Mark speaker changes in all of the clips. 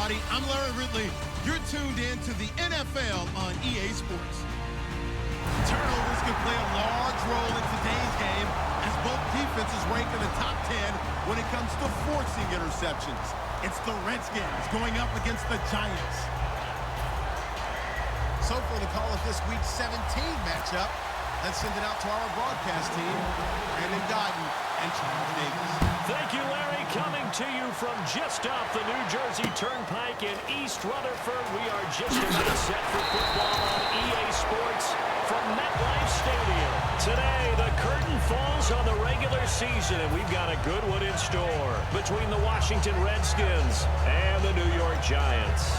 Speaker 1: everybody. I'm Larry Ridley. You're tuned in to the NFL on EA Sports. Turnovers can play a large role in today's game as both defenses rank in the top 10 when it comes to forcing interceptions. It's the Redskins going up against the Giants. So for the call of this Week 17 matchup, let's send it out to our broadcast team, Brandon Godden and Charles Davis.
Speaker 2: Thank you, Larry. Coming to you from just off the New Jersey Turnpike in East Rutherford. We are just about set for football on EA Sports from MetLife Stadium. Today, the curtain falls on the regular season, and we've got a good one in store between the Washington Redskins and the New York Giants.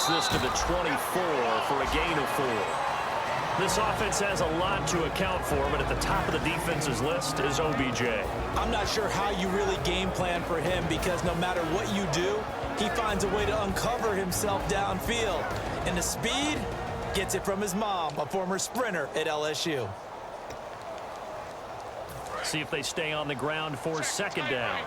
Speaker 2: This to the 24 for a gain of 4. This offense has a lot to account for, but at the top of the defense's list is OBJ.
Speaker 3: I'm not sure how you really game plan for him because no matter what you do, he finds a way to uncover himself downfield. And the speed gets it from his mom, a former sprinter at LSU.
Speaker 2: See if they stay on the ground for second down.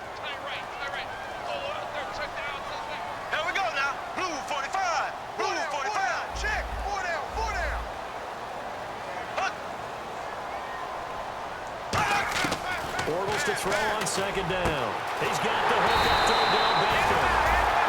Speaker 2: To throw on second down. He's got the hook up to Odell Beckham.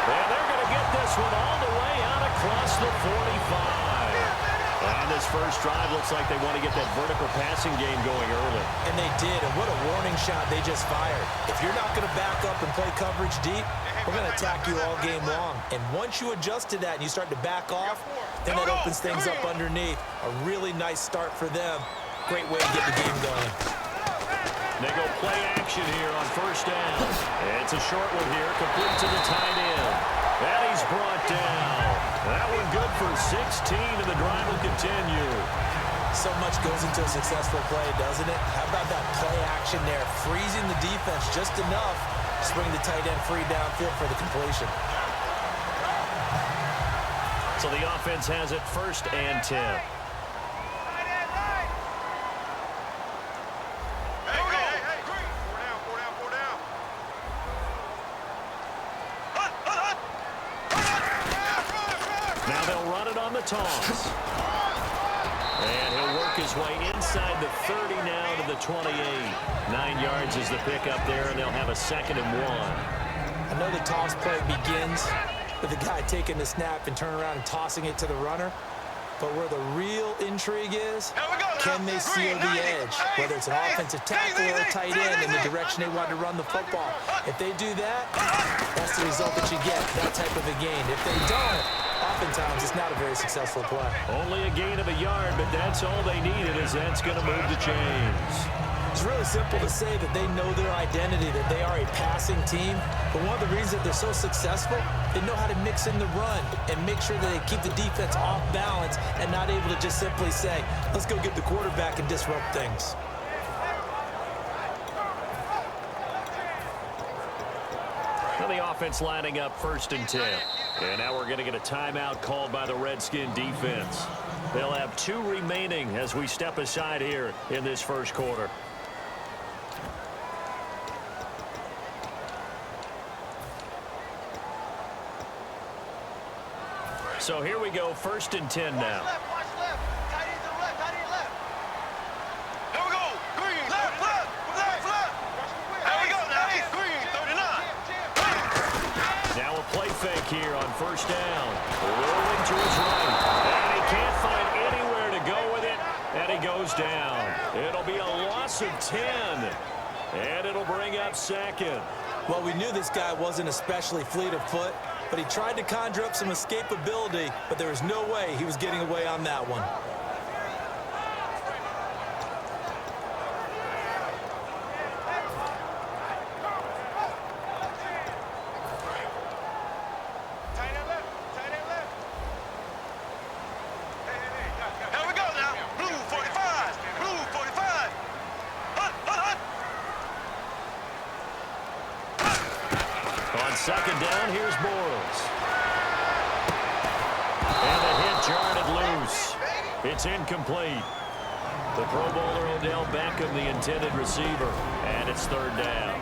Speaker 2: And they're going to get this one all the way out across the 45. And this first drive looks like they want to get that vertical passing game going early.
Speaker 3: And they did, and what a warning shot they just fired. If you're not going to back up and play coverage deep, we're going to attack you all game long. And once you adjust to that and you start to back off, then that opens things up underneath. A really nice start for them. Great way to get the game going.
Speaker 2: They go play action here on first down. It's a short one here, complete to the tight end. And he's brought down. That one good for 16, and the drive will continue.
Speaker 3: So much goes into a successful play, doesn't it? How about that play action there, freezing the defense just enough to swing the tight end free downfield for the completion.
Speaker 2: So the offense has it first and 10. Toss. And he'll work his way inside the 30 now to the 28. 9 yards is the pickup there, and they'll have a 2nd and 1.
Speaker 3: I know the toss play begins with the guy taking the snap and turning around and tossing it to the runner. But where the real intrigue is, can they seal the edge? Whether it's an offensive tackle or a tight end in the direction they want to run the football. If they do that, that's the result that you get, that type of a gain. If they don't, oftentimes it's not a very successful play.
Speaker 2: Only a gain of a yard, but that's all they needed as that's going to move the chains.
Speaker 3: It's really simple to say that they know their identity, that they are a passing team. But one of the reasons that they're so successful, they know how to mix in the run and make sure that they keep the defense off balance and not able to just simply say, let's go get the quarterback and disrupt things.
Speaker 2: Now the offense lining up first and 10. And now we're going to get a timeout called by the Redskin defense. They'll have 2 remaining as we step aside here in this first quarter. So here we go, first and 10 now. Here on first down, rolling to his right, and he can't find anywhere to go with it, and he goes down. It'll be a loss of 10, and it'll bring up 2nd.
Speaker 3: Well, we knew this guy wasn't especially fleet of foot, but he tried to conjure up some escapability, but there was no way he was getting away on that one.
Speaker 2: second down, here's Bortles. And the hit jarred it loose. It's incomplete. The Pro Bowler Odell Beckham, the intended receiver. And it's third down.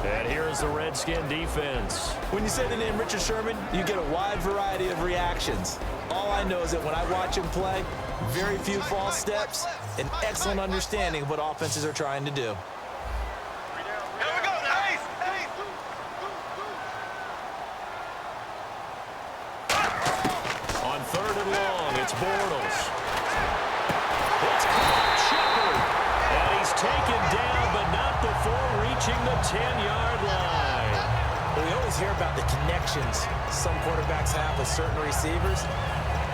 Speaker 2: And here is the Redskin defense.
Speaker 3: When you say the name Richard Sherman, you get a wide variety of reactions. All I know is that when I watch him play, very few false steps, an excellent understanding of what offenses are trying to do.
Speaker 2: On third and long, it's Bortles. It's caught, Shepard. And he's taken down, but not before reaching the 10-yard line.
Speaker 3: We always hear about the connections some quarterbacks have with certain receivers.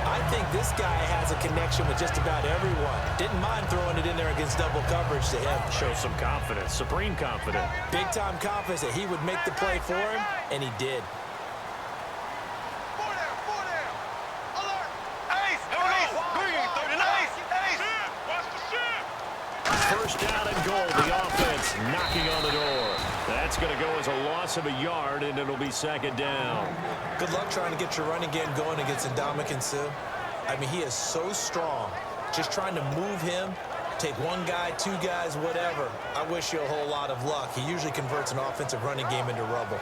Speaker 3: I think this guy has a connection with just about everyone. Didn't mind throwing it in there against double coverage to him.
Speaker 2: Shows some confidence, supreme confidence.
Speaker 3: Big-time confidence that he would make the play for him, and he did.
Speaker 2: First down and goal, the offense knocking on the door. That's going to go as a loss of a yard, and it'll be second down.
Speaker 3: Good luck trying to get your running game going against Ndamukong Suh. I mean, he is so strong. Just trying to move him, take one guy, two guys, whatever. I wish you a whole lot of luck. He usually converts an offensive running game into rubble.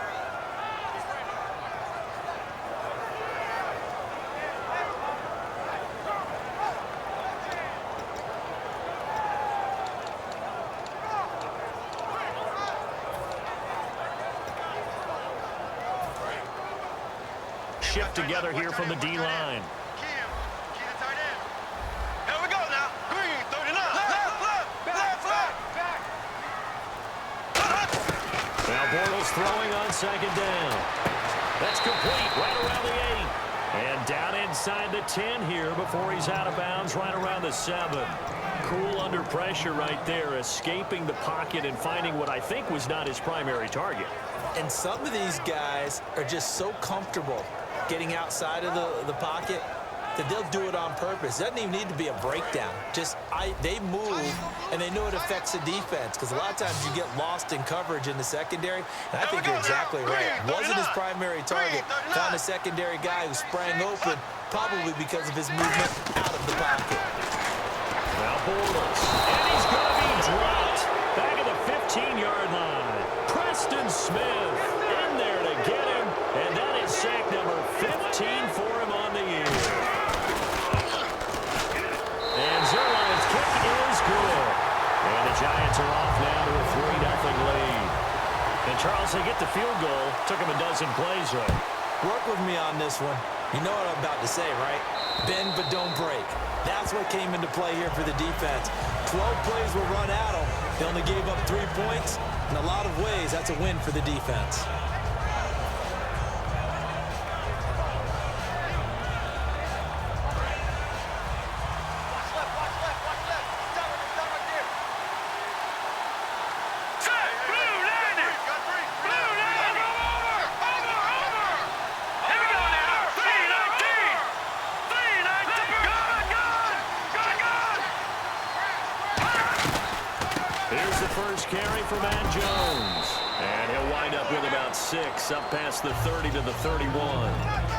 Speaker 2: Shift together here from the D-line. Now Bortles throwing on second down. That's complete right around the 8. And down inside the 10 here before he's out of bounds right around the 7. Cool under pressure right there, escaping the pocket and finding what I think was not his primary target.
Speaker 3: And some of these guys are just so comfortable getting outside of the pocket that they'll do it on purpose. It doesn't even need to be a breakdown. They move, and they know it affects the defense, because a lot of times you get lost in coverage in the secondary, and I think you're exactly right. Wasn't his primary target. Found a secondary guy who sprang open, probably because of his movement out of the pocket.
Speaker 2: Now Bortles, and he's going to be dropped back at the 15-yard line. Preston Smith in there to get him, and that is sack number 15 for him on the year. And Zerline's kick is good. And the Giants are off now to a 3-0 lead. And Charles, they get the field goal. Took him a dozen plays, right?
Speaker 3: Work with me on this one. You know what I'm about to say, right? Bend but don't break. That's what came into play here for the defense. 12 plays were run at them. They only gave up 3 points. In a lot of ways, that's a win for the defense.
Speaker 2: Carry for Matt Jones. And he'll wind up with about 6, up past the 30 to the 31.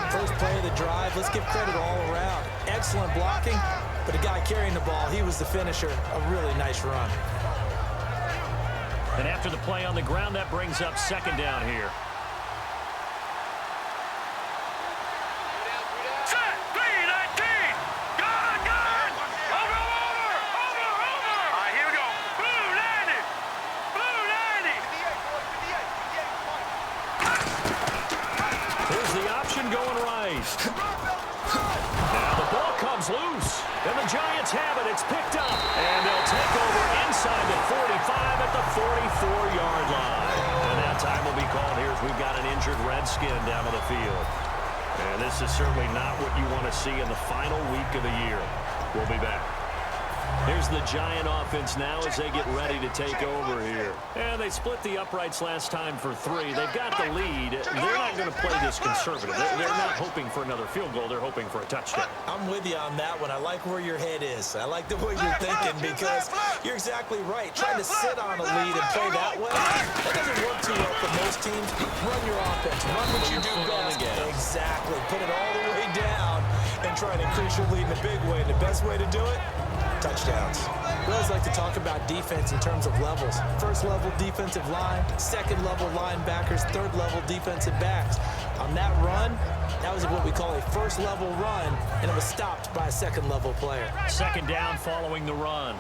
Speaker 3: First play of the drive, let's give credit all around. Excellent blocking, but the guy carrying the ball, he was the finisher. A really nice run.
Speaker 2: And after the play on the ground, that brings up second down here. Going right. Now the ball comes loose, and the Giants have it. It's picked up, and they'll take over inside the 45 at the 44-yard line. And that time will be called here as we've got an injured Redskin down on the field. And this is certainly not what you want to see in the final week of the year. We'll be back. Here's the Giant offense now as they get ready to take over here. And they split the uprights last time for 3. They've got the lead. They're not going to play this conservative. They're not hoping for another field goal. They're hoping for a touchdown.
Speaker 3: I'm with you on that one. I like where your head is. I like the way you're thinking because you're exactly right. Trying to sit on a lead and play that way, that doesn't work too well for most teams. Run your offense. Run what you do best. Exactly. Put it all the way down and try and increase your lead in a big way. And the best way to do it, touchdowns. We always like to talk about defense in terms of levels. First level defensive line, second level linebackers, third level defensive backs. On that run, that was what we call a first level run, and it was stopped by a second level player.
Speaker 2: Second down following the run.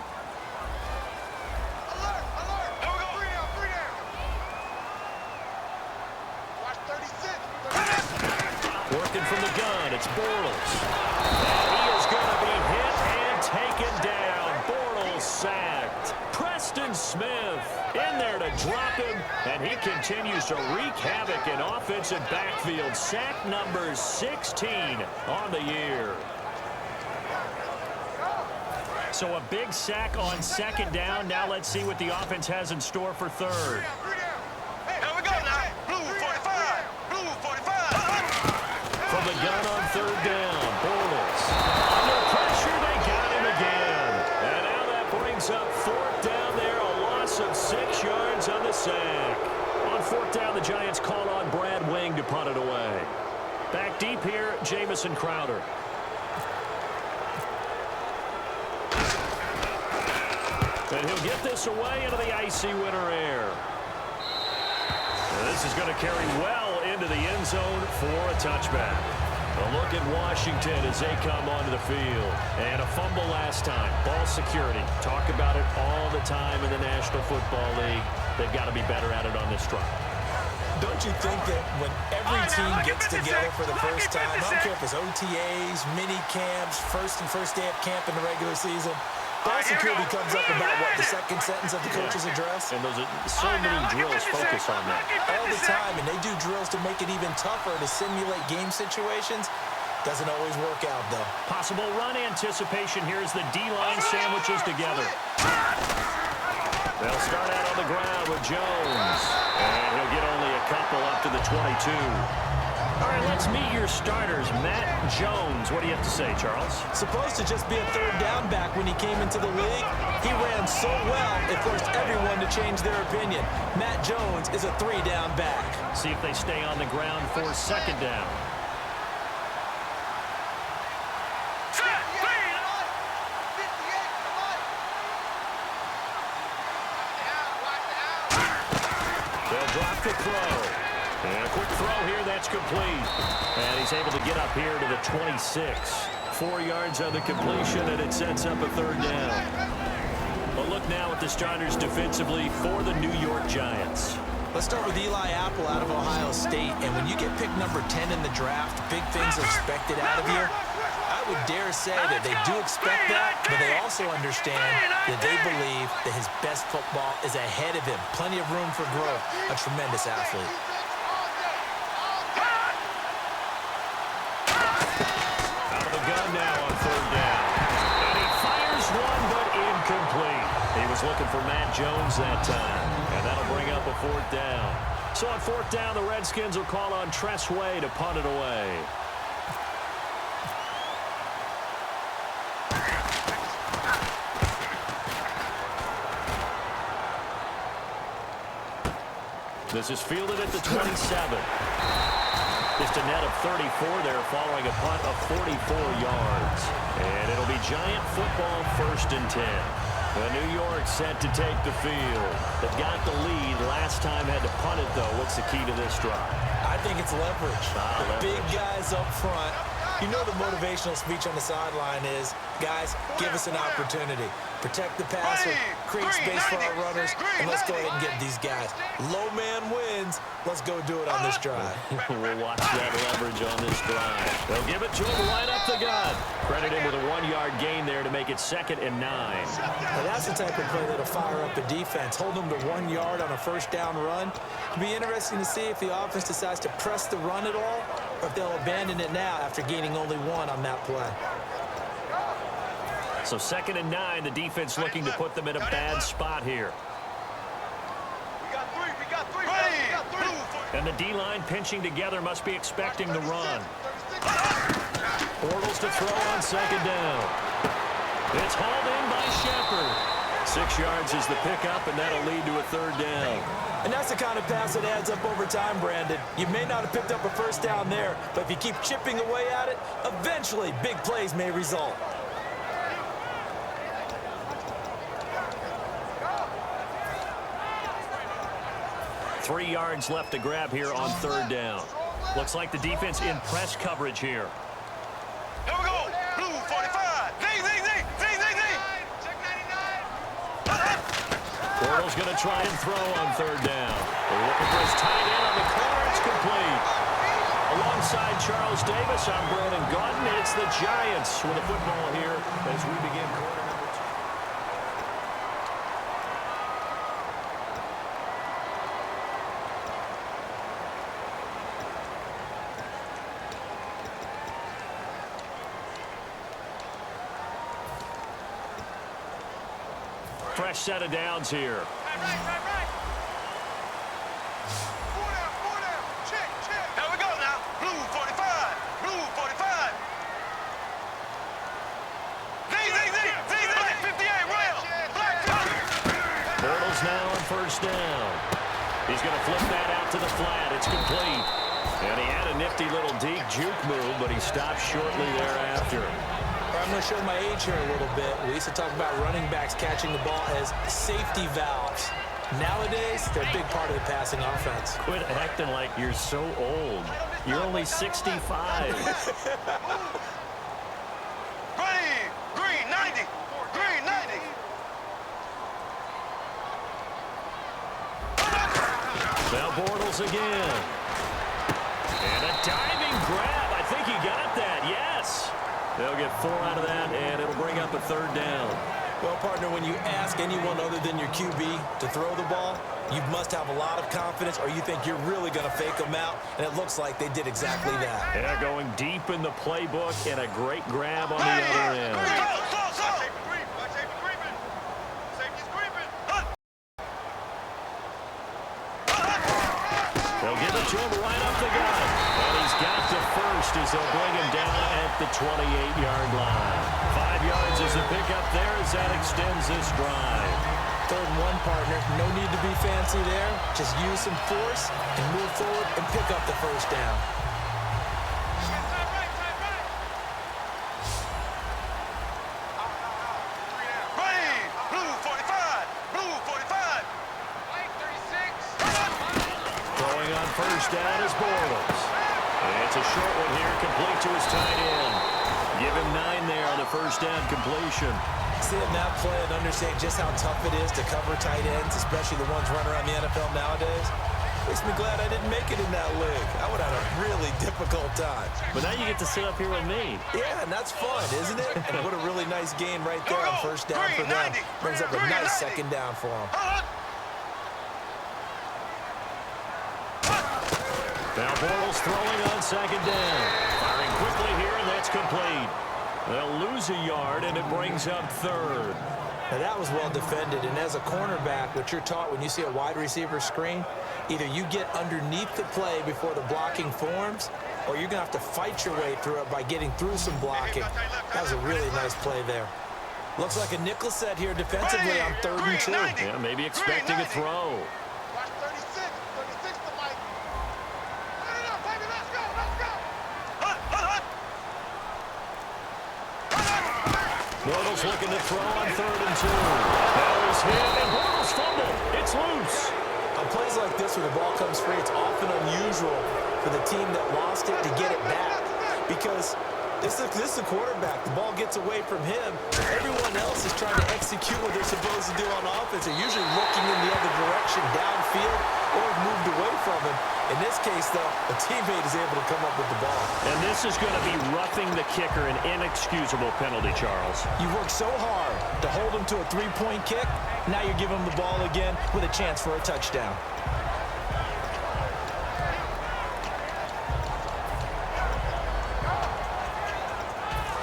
Speaker 2: Working from the gun, it's Bortles. And he is going to be hit and taken down. Bortles sacked. Preston Smith in there to drop him, and he continues to wreak havoc in offensive backfield. Sack number 16 on the year. So a big sack on second down. Now let's see what the offense has in store for third. From the gun on third down, Bortles. Under pressure, they got him again. And now that brings up fourth down there, a loss of 6 yards on the sack. On fourth down, the Giants call on Brad Wing to punt it away. Back deep here, Jamison Crowder. And he'll get this away into the icy winter air. And this is going to carry well into the end zone for a touchback. A look at Washington as they come onto the field. And a fumble last time. Ball security. Talk about it all the time in the National Football League. They've got to be better at it on this drive.
Speaker 3: Don't you think that when every team gets together for the first time, I don't care if it's OTAs, mini camps, first day of camp in the regular season, ball security comes up about, what, the second sentence of the coach's address?
Speaker 2: And those are so many drills focus on that.
Speaker 3: All the time, and they do drills to make it even tougher to simulate game situations. Doesn't always work out, though.
Speaker 2: Possible run anticipation. Here's the D-line sandwiches together. They'll start out on the ground with Jones. And he'll get only a couple up to the 22. All right, let's meet your starters. Matt Jones. What do you have to say, Charles?
Speaker 3: Supposed to just be a third down back when he came into the league. He ran so well, it forced everyone to change their opinion. Matt Jones is a 3-down back.
Speaker 2: See if they stay on the ground for second down. They'll drop the throw. And a quick throw here, that's complete. And he's able to get up here to the 26. 4 yards on the completion, and it sets up a third down. But look now at the starters defensively for the New York Giants.
Speaker 3: Let's start with Eli Apple out of Ohio State. And when you get picked number 10 in the draft, big things are expected out of you. I would dare say that they do expect that, but they also understand that they believe that his best football is ahead of him. Plenty of room for growth. A tremendous athlete.
Speaker 2: Out of the gun now on third down. And he fires one, but incomplete. He was looking for Matt Jones that time. And that'll bring up a fourth down. So on fourth down, the Redskins will call on Tress Way to punt it away. This is fielded at the 27. Just a net of 34 there following a punt of 44 yards. And it'll be Giant football 1st and 10. New York set to take the field. They've got the lead. Last time had to punt it, though. What's the key to this drive?
Speaker 3: I think it's leverage.
Speaker 2: Leverage.
Speaker 3: Big guys up front. You know the motivational speech on the sideline is, guys, give us an opportunity. Protect the passer, create space for our runners, and let's go ahead and get these guys. Low man wins. Let's go do it on this drive.
Speaker 2: We'll watch that leverage on this drive. They'll give it to him right up the gut. Credit him with a 1-yard gain there to make it 2nd and 9.
Speaker 3: Now that's the type of play that'll fire up a defense. Hold them to 1 yard on a first down run. It'll be interesting to see if the offense decides to press the run at all, or if they'll abandon it now after gaining only 1 on that play.
Speaker 2: So 2nd and 9, the defense looking to put them in a bad spot here.
Speaker 4: We got three.
Speaker 2: And the D-line pinching together must be expecting the run. Bortles to throw on 2nd down. It's hauled in by Shepard. 6 yards is the pickup, and that'll lead to a 3rd down.
Speaker 3: And that's the kind of pass that adds up over time, Brandon. You may not have picked up a 1st down there, but if you keep chipping away at it, eventually big plays may result.
Speaker 2: Three yards left to grab here on 3rd down. Looks like the defense in press coverage here.
Speaker 4: Here we go. Blue 45.
Speaker 2: Bortles going to try and throw on 3rd down. They're looking for his tight end on the corner. It's complete. Alongside Charles Davis, I'm Brandon Gaudin. It's the Giants with the football here as we begin quarter number 2. Fresh set of downs here.
Speaker 4: Right. Four down. Check. There we go now. Blue 45. Z. 58, rail.
Speaker 2: Bortles now on 1st down. He's going to flip that out to the flat. It's complete. And he had a nifty little deep juke move, but he stopped shortly thereafter.
Speaker 3: I'm going to show my age here a little bit. We used to talk about running backs catching the ball as safety valves. Nowadays, they're a big part of the passing offense.
Speaker 2: Quit acting like you're so old. You're only 65.
Speaker 4: Green 90.
Speaker 2: Now Bortles again. And a diving grab. I think he got that. Yes. They'll get 4 out of that, and it'll bring up a 3rd down.
Speaker 3: Well, partner, when you ask anyone other than your QB to throw the ball, you must have a lot of confidence, or you think you're really going to fake them out, and it looks like they did exactly that.
Speaker 2: Yeah, going deep in the playbook, and a great grab on the other end. They'll give it to him right up the gut. And he's got to 1st as they'll bring him down at the 28-yard line. 5 yards is the pickup there as that extends this drive.
Speaker 3: 3rd and 1, partner. No need to be fancy there. Just use some force and move forward and pick up the 1st down.
Speaker 4: Blue 45.
Speaker 2: Throwing on 1st down is Bortles. And it's a short one here, complete to his tight end. Give him 9 there on the 1st down completion.
Speaker 3: Seeing that play and understanding just how tough it is to cover tight ends, especially the ones running around the NFL nowadays, makes me glad I didn't make it in that league. I would have had a really difficult time.
Speaker 2: But now you get to sit up here with me.
Speaker 3: Yeah, and that's fun, isn't it? And what a really nice gain right there on 1st down for them. Brings up a nice 2nd down for them.
Speaker 2: Now Bortles throwing on 2nd down. Firing quickly here, and that's complete. They'll lose a yard, and it brings up 3rd.
Speaker 3: Now that was well defended, and as a cornerback, what you're taught when you see a wide receiver screen, either you get underneath the play before the blocking forms, or you're going to have to fight your way through it by getting through some blocking. That was a really nice play there. Looks like a nickel set here defensively on 3rd and 2.
Speaker 2: Yeah, maybe expecting a throw.
Speaker 4: Watch 36 to Mike. Put it up, baby, let's go.
Speaker 2: Bortles looking to throw on 3rd and 2. That was hit, and Bortles fumble. It's loose.
Speaker 3: On plays like this where the ball comes free, it's often unusual for the team that lost it to get it back. Because this is the quarterback. The ball gets away from him. Everyone else is trying to execute what they're supposed to do on offense. They're usually looking in the other direction, downfield, or moved away from him. In this case, though, a teammate is able to come up with the ball.
Speaker 2: And this is going to be roughing the kicker, an inexcusable penalty, Charles.
Speaker 3: You worked so hard to hold him to a 3-point kick. Now you're giving him the ball again with a chance for a touchdown.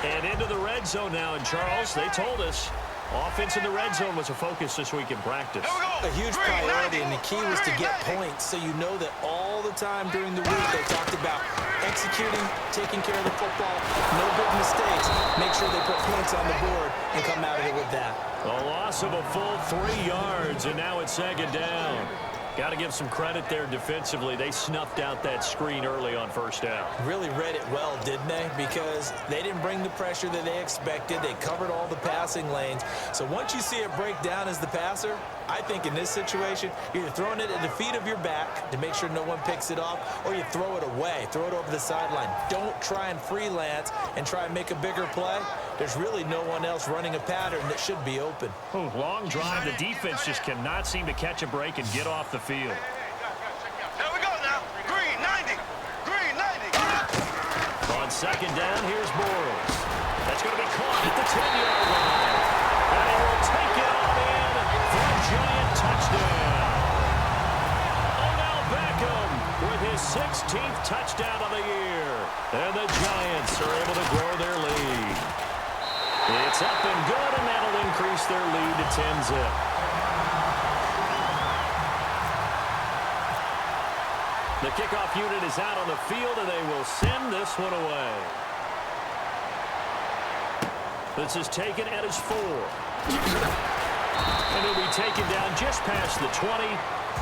Speaker 2: And And into the red zone now. And, Charles, they told us offense in the red zone was a focus this week in practice.
Speaker 3: A huge priority, and the key was to get points, so you know that all the time during the week they talked about executing, taking care of the football, no big mistakes, make sure they put points on the board and come out of it with that.
Speaker 2: A loss of a full 3 yards, and now it's second down. Got to give some credit there defensively. They snuffed out that screen early on first down.
Speaker 3: Really read it well, didn't they? Because they didn't bring the pressure that they expected. They covered all the passing lanes. So once you see it break down as the passer, I think in this situation, you're throwing it at the feet of your back to make sure no one picks it off, or you throw it away, throw it over the sideline. Don't try and freelance and try and make a bigger play. There's really no one else running a pattern that should be open.
Speaker 2: Oh, long drive. The defense just cannot seem to catch a break and get off the field.
Speaker 4: There we go now. Green 90. Green 90.
Speaker 2: On second down, here's Bortles. That's going to be caught at the 10-yard line. And he will take it on in for a giant touchdown. Odell Beckham with his 16th touchdown of the year. And the Giants are able to grow their lead. It's up and good, and that'll increase their lead to 10-zip. The kickoff unit is out on the field, and they will send this one away. This is taken at his 4. And he'll be taken down just past the 20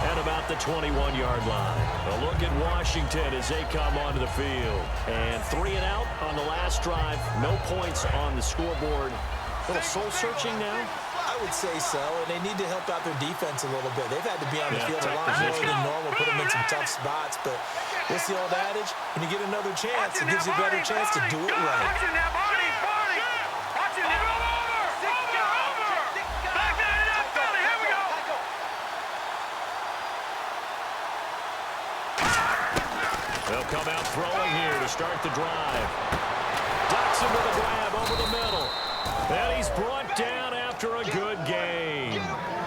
Speaker 2: at about the 21-yard line. A look at Washington as they come onto the field. And 3 and out on the last drive. No points on the scoreboard. A little soul-searching now.
Speaker 3: I would say so, and they need to help out their defense a little bit. They've had to be on the field a lot more than normal, put them in some tough spots. But what's the old adage? When you get another chance, it gives you a better chance to do it right.
Speaker 2: They'll come out throwing here to start the drive. Ducks him with a grab over the middle. And he's brought down after a good game.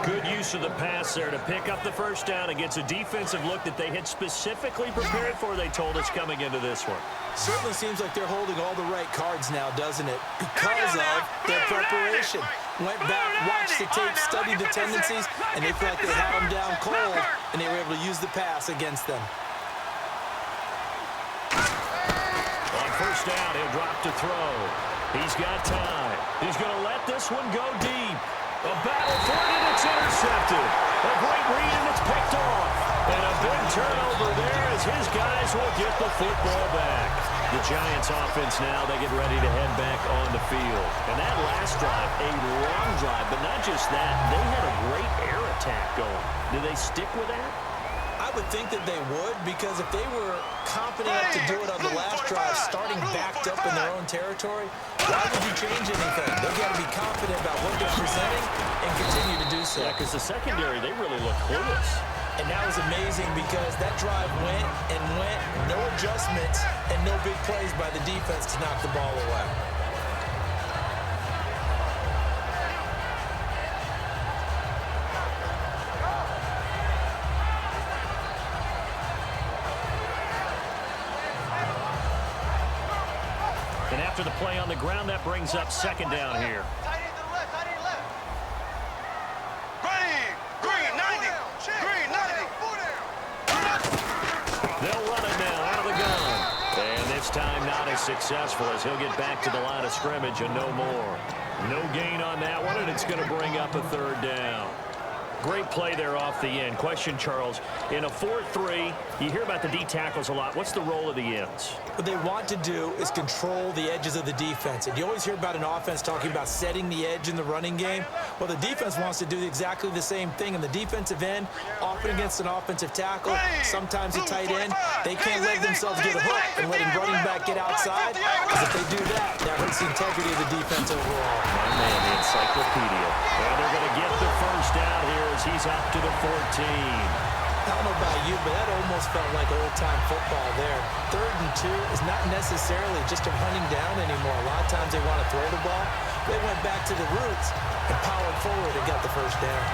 Speaker 2: Good use of the pass there to pick up the first down against a defensive look that they had specifically prepared for, they told us, coming into this one.
Speaker 3: Certainly seems like they're holding all the right cards now, doesn't it? Because of their preparation. Went back, watched the tape, studied the tendencies, and they feel like they had them down cold, and they were able to use the pass against them.
Speaker 2: On first down, he'll drop to throw. He's got time. He's going to let this one go deep. A battle for it, and it's intercepted. A great read, and it's picked off. And a big turnover there as his guys will get the football back. The Giants offense now, they get ready to head back on the field. And that last drive, a long drive, but not just that. They had a great air attack going. Do they stick with that?
Speaker 3: I would think that they would, because if they were confident enough to do it on the last drive, starting backed up in their own territory, why would you change anything? They've got to be confident about what they're presenting and continue to do so.
Speaker 2: Yeah, because the secondary, they really look clueless.
Speaker 3: And that was amazing because that drive went and went, no adjustments, and no big plays by the defense to knock the ball away.
Speaker 2: And after the play on the ground, that brings up second down here.
Speaker 4: Tight end to the left, tight end left. Green 90. Green 90.
Speaker 2: They'll run it now out of the gun. And this time not as successful as he'll get back to the line of scrimmage and no more. No gain on that one, and it's going to bring up a third down. Great play there off the end. Question, Charles, in a 4-3, you hear about the D tackles a lot. What's the role of the ends?
Speaker 3: What they want to do is control the edges of the defense. And you always hear about an offense talking about setting the edge in the running game. Well, the defense wants to do exactly the same thing. And the defensive end, often against an offensive tackle, sometimes a tight end, they can't let themselves get a hook and let a running back get outside. Because if they do that, that hurts the integrity of the defense overall.
Speaker 2: My man, the encyclopedia. And they're going to get the first down here as he's up to the 14.
Speaker 3: I don't know about you, but that almost felt like old-time football there. 3rd and 2 is not necessarily just a running down anymore. A lot of times they want to throw the ball. They went back to the roots and powered forward and got the first down.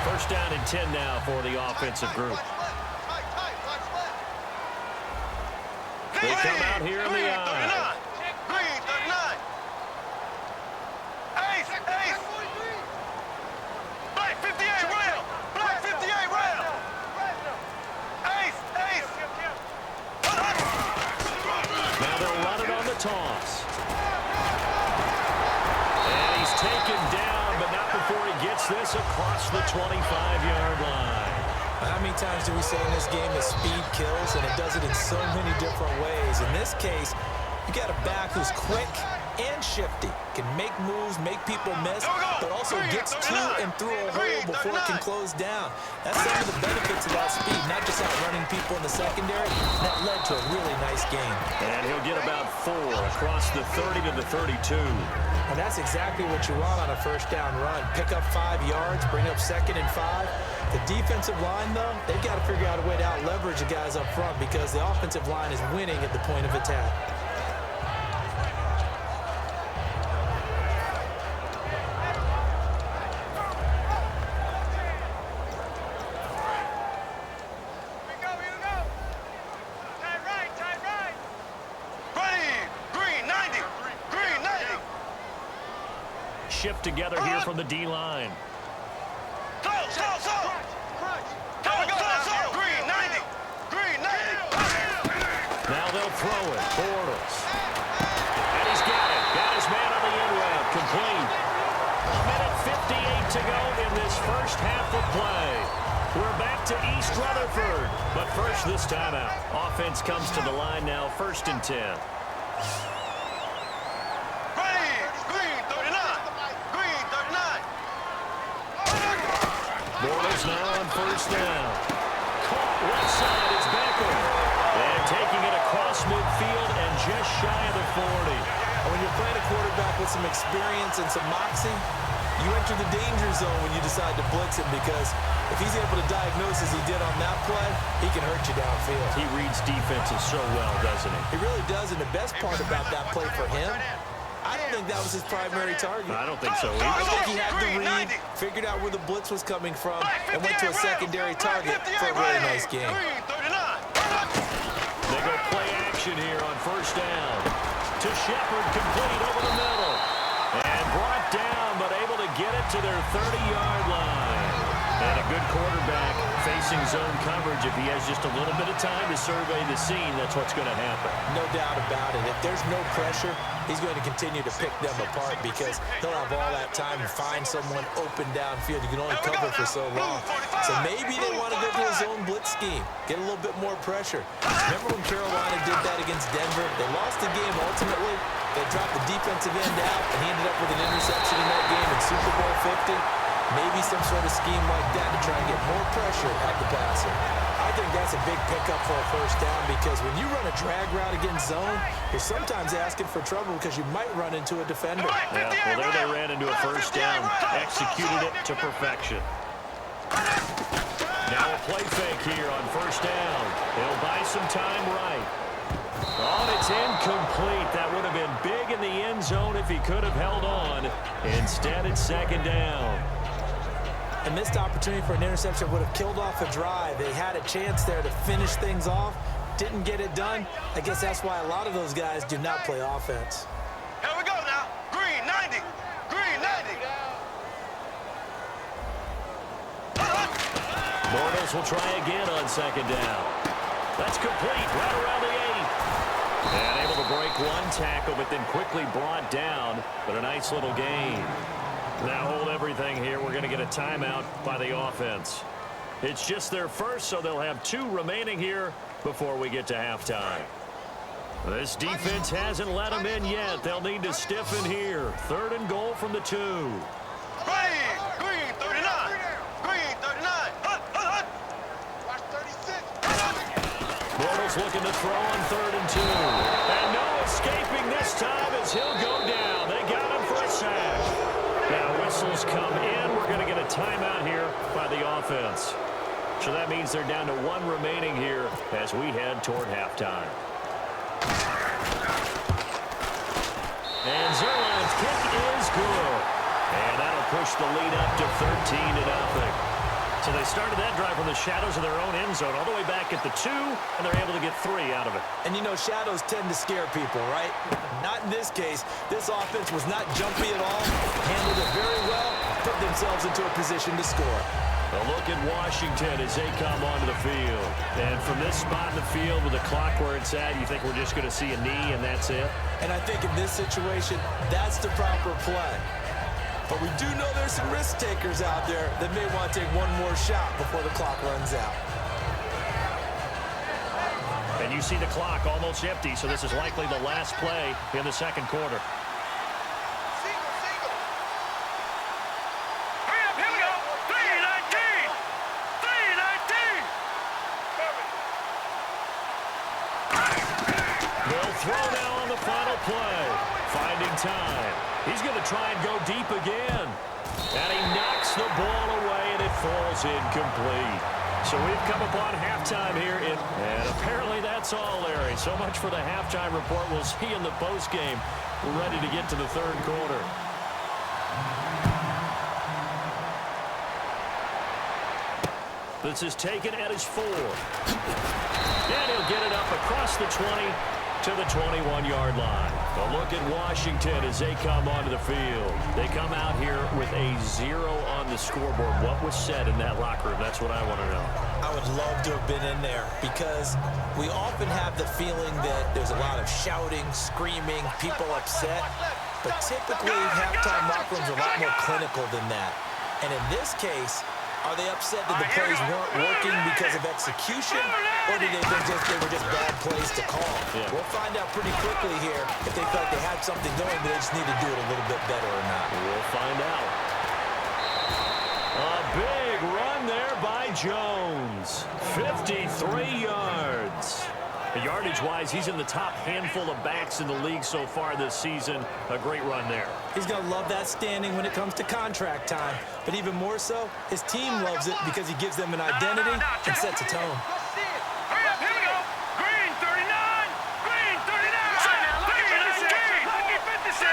Speaker 2: First down and 10 now for the offensive group. They come out here in the eye. this across the 25-yard line.
Speaker 3: How many times do we say in this game that speed kills, and it does it in so many different ways? In this case, you got a back who's quick and shifty, can make moves, make people miss, but also gets to and through a hole before it can close down. That's some of the benefits of that speed, not just outrunning people in the secondary. That led to a really nice game.
Speaker 2: And he'll get about 4 across the 30 to the 32.
Speaker 3: And that's exactly what you want on a first down run. Pick up 5 yards, bring up 2nd and 5. The defensive line, though, they've got to figure out a way to out-leverage the guys up front because the offensive line is winning at the point of attack.
Speaker 2: Shift together here from the D-line. Now they'll throw it. Bortles. And he's got it. Got his man on the end route. Complete. 1:58 to go in this first half of play. We're back to East Rutherford. But first, this timeout. Offense comes to the line now, 1st and 10. Bortles now on 1st down. Caught left side is Beckham. And taking it across midfield and just shy of the 40.
Speaker 3: And when you're playing a quarterback with some experience and some moxie, you enter the danger zone when you decide to blitz him because if he's able to diagnose as he did on that play, he can hurt you downfield.
Speaker 2: He reads defenses so well, doesn't he?
Speaker 3: He really does, and the best part about that play for him, I don't think that was his primary target.
Speaker 2: I don't think so
Speaker 3: I
Speaker 2: either.
Speaker 3: think he had the read, figured out where the blitz was coming from, and went to a secondary target for a really nice game.
Speaker 2: They go play action here on 1st down. To Shepard, complete over the middle. And brought down, but able to get it to their 30-yard line. And a good quarterback facing zone coverage. If he has just a little bit of time to survey the scene, that's what's going to happen.
Speaker 3: No doubt about it. If there's no pressure, he's going to continue to pick them apart because he'll have all that time to find someone open downfield. You can only cover for so long. So maybe they want to go to a zone blitz scheme, get a little bit more pressure. Remember when Carolina did that against Denver? They lost the game ultimately. They dropped the defensive end out, and he ended up with an interception in that game in Super Bowl 50. Maybe some sort of scheme like that to try and get more pressure at the passer. I think that's a big pickup for a 1st down because when you run a drag route against zone, you're sometimes asking for trouble because you might run into a defender.
Speaker 2: Yeah, well, there they ran into a 1st down, executed it to perfection. Now a play fake here on 1st down. He'll buy some time right. Oh, it's incomplete. That would have been big in the end zone if he could have held on. Instead, it's 2nd down.
Speaker 3: A missed opportunity for an interception would have killed off a drive. They had a chance there to finish things off. Didn't get it done. I guess that's why a lot of those guys do not play offense.
Speaker 4: Here we go now. Green 90. Green 90.
Speaker 2: Bortles will try again on 2nd down. That's complete right around the 8. And able to break one tackle, but then quickly brought down. But a nice little gain. Now hold everything here. We're going to get a timeout by the offense. It's just their first, so they'll have 2 remaining here before we get to halftime. This defense hasn't let them in yet. They'll need to stiffen here. 3rd and goal from the 2.
Speaker 4: Green 39. Green 39. Watch 36.
Speaker 2: Bortles looking to throw on 3rd and 2. And no escaping this time as he'll go down. They got him for a sack. Now whistles come in. We're going to get a timeout here by the offense. So that means they're down to 1 remaining here as we head toward halftime. And Zerline's kick is good. And that'll push the lead up to 13-0. So they started that drive from the shadows of their own end zone all the way back at the 2, and they're able to get 3 out of it.
Speaker 3: And you know, shadows tend to scare people, right? Not in this case. This offense was not jumpy at all, handled it very well, put themselves into a position to score.
Speaker 2: A look at Washington as they come onto the field. And from this spot in the field with the clock where it's at, you think we're just going to see a knee and that's it?
Speaker 3: And I think in this situation, that's the proper play. But we do know there's some risk takers out there that may want to take one more shot before the clock runs out.
Speaker 2: And you see the clock almost empty, so this is likely the last play in the second quarter. Throw now on the final play. Finding time. He's going to try and go deep again. And he knocks the ball away, and it falls incomplete. So we've come upon halftime here. And apparently that's all, Larry. So much for the halftime report. We'll see you in the postgame. We're ready to get to the third quarter. This is taken at his 4. And he'll get it up across the 20 to the 21-yard line. A look at Washington as they come onto the field. They come out here with a 0 on the scoreboard. What was said in that locker room? That's what I want to know.
Speaker 3: I would love to have been in there because we often have the feeling that there's a lot of shouting, screaming, people upset. But typically, halftime locker rooms are a lot more clinical than that. And in this case, are they upset that the plays weren't working because of execution, or did they think they were just bad plays to call?
Speaker 2: Yeah.
Speaker 3: We'll find out pretty quickly here if they felt they had something going, but they just need to do it a little bit better or not.
Speaker 2: We'll find out. A big run there by Jones. 53 yards. Yardage-wise, he's in the top handful of backs in the league so far this season. A great run there.
Speaker 3: He's going to love that standing when it comes to contract time. But even more so, his team loves it because he gives them an identity and sets a tone.
Speaker 4: Hurry up, here we go. Green 39. Green 39. Lucky 19. Lucky 56.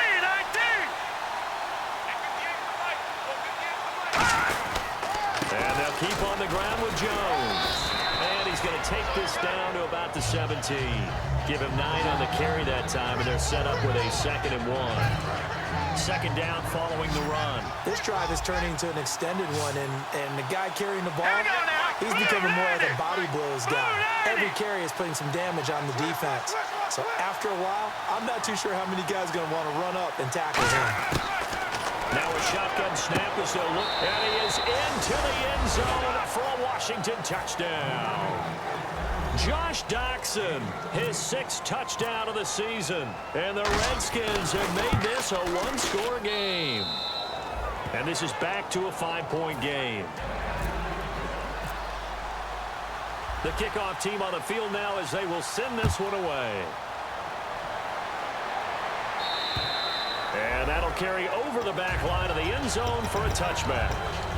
Speaker 2: And they'll keep on the ground with Jones. And he's going to take this down to about the 17. Give him 9 on the carry that time, and they're set up with a 2nd and 1. Second down following the run.
Speaker 3: This drive is turning into an extended one, and the guy carrying the ball, he's becoming more like a body blows guy. Every carry is putting some damage on the defense. So after a while, I'm not too sure how many guys are going to want to run up and tackle him.
Speaker 2: Now a shotgun snap as they'll look, and he is into the end zone for a Washington touchdown. Josh Doxson, his 6th touchdown of the season. And the Redskins have made this a one-score game. And this is back to a 5-point game. The kickoff team on the field now as they will send this one away. And that'll carry over the back line of the end zone for a touchback.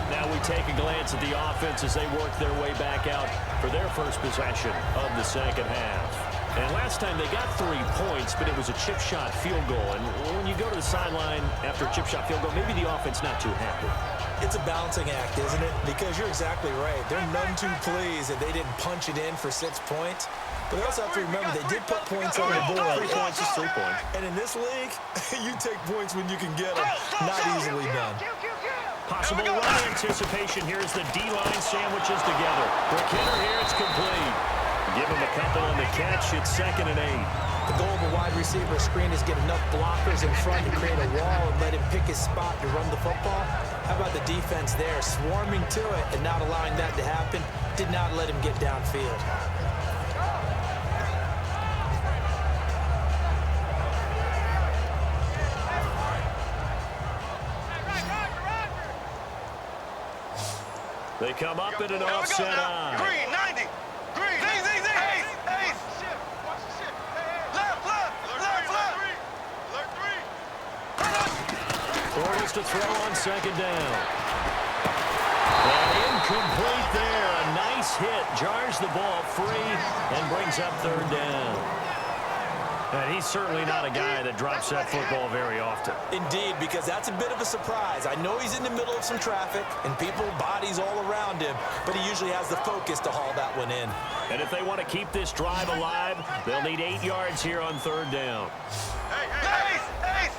Speaker 2: Now we take a glance at the offense as they work their way back out for their first possession of the second half. And last time they got 3 points, but it was a chip shot field goal. And when you go to the sideline after a chip shot field goal, maybe the offense not too happy.
Speaker 3: It's a balancing act, isn't it? Because you're exactly right. They're none too pleased that they didn't punch it in for 6 points. But they also have to remember they did put points on the board.
Speaker 2: 3 points is 3 points.
Speaker 3: And in this league, you take points when you can get them. Not easily done.
Speaker 2: Possible run anticipation here as the D-line sandwiches together. McKinnon here, it's complete. Give him a couple on the catch. It's 2nd and 8.
Speaker 3: The goal of a wide receiver screen is get enough blockers in front to create a wall and let him pick his spot to run the football. How about the defense there, swarming to it and not allowing that to happen? Did not let him get downfield.
Speaker 2: They come up in an offset eye.
Speaker 4: Green 90. Green. Ace. Watch the shit. Left. Alert 3.
Speaker 2: Bortles to throw on 2nd down. And incomplete there. A nice hit. Jars the ball free and brings up 3rd down. And he's certainly not a guy that drops that football very often.
Speaker 3: Indeed, because that's a bit of a surprise. I know he's in the middle of some traffic and people, bodies all around him, but he usually has the focus to haul that one in.
Speaker 2: And if they want to keep this drive alive, they'll need 8 yards here on 3rd down.
Speaker 4: Ace.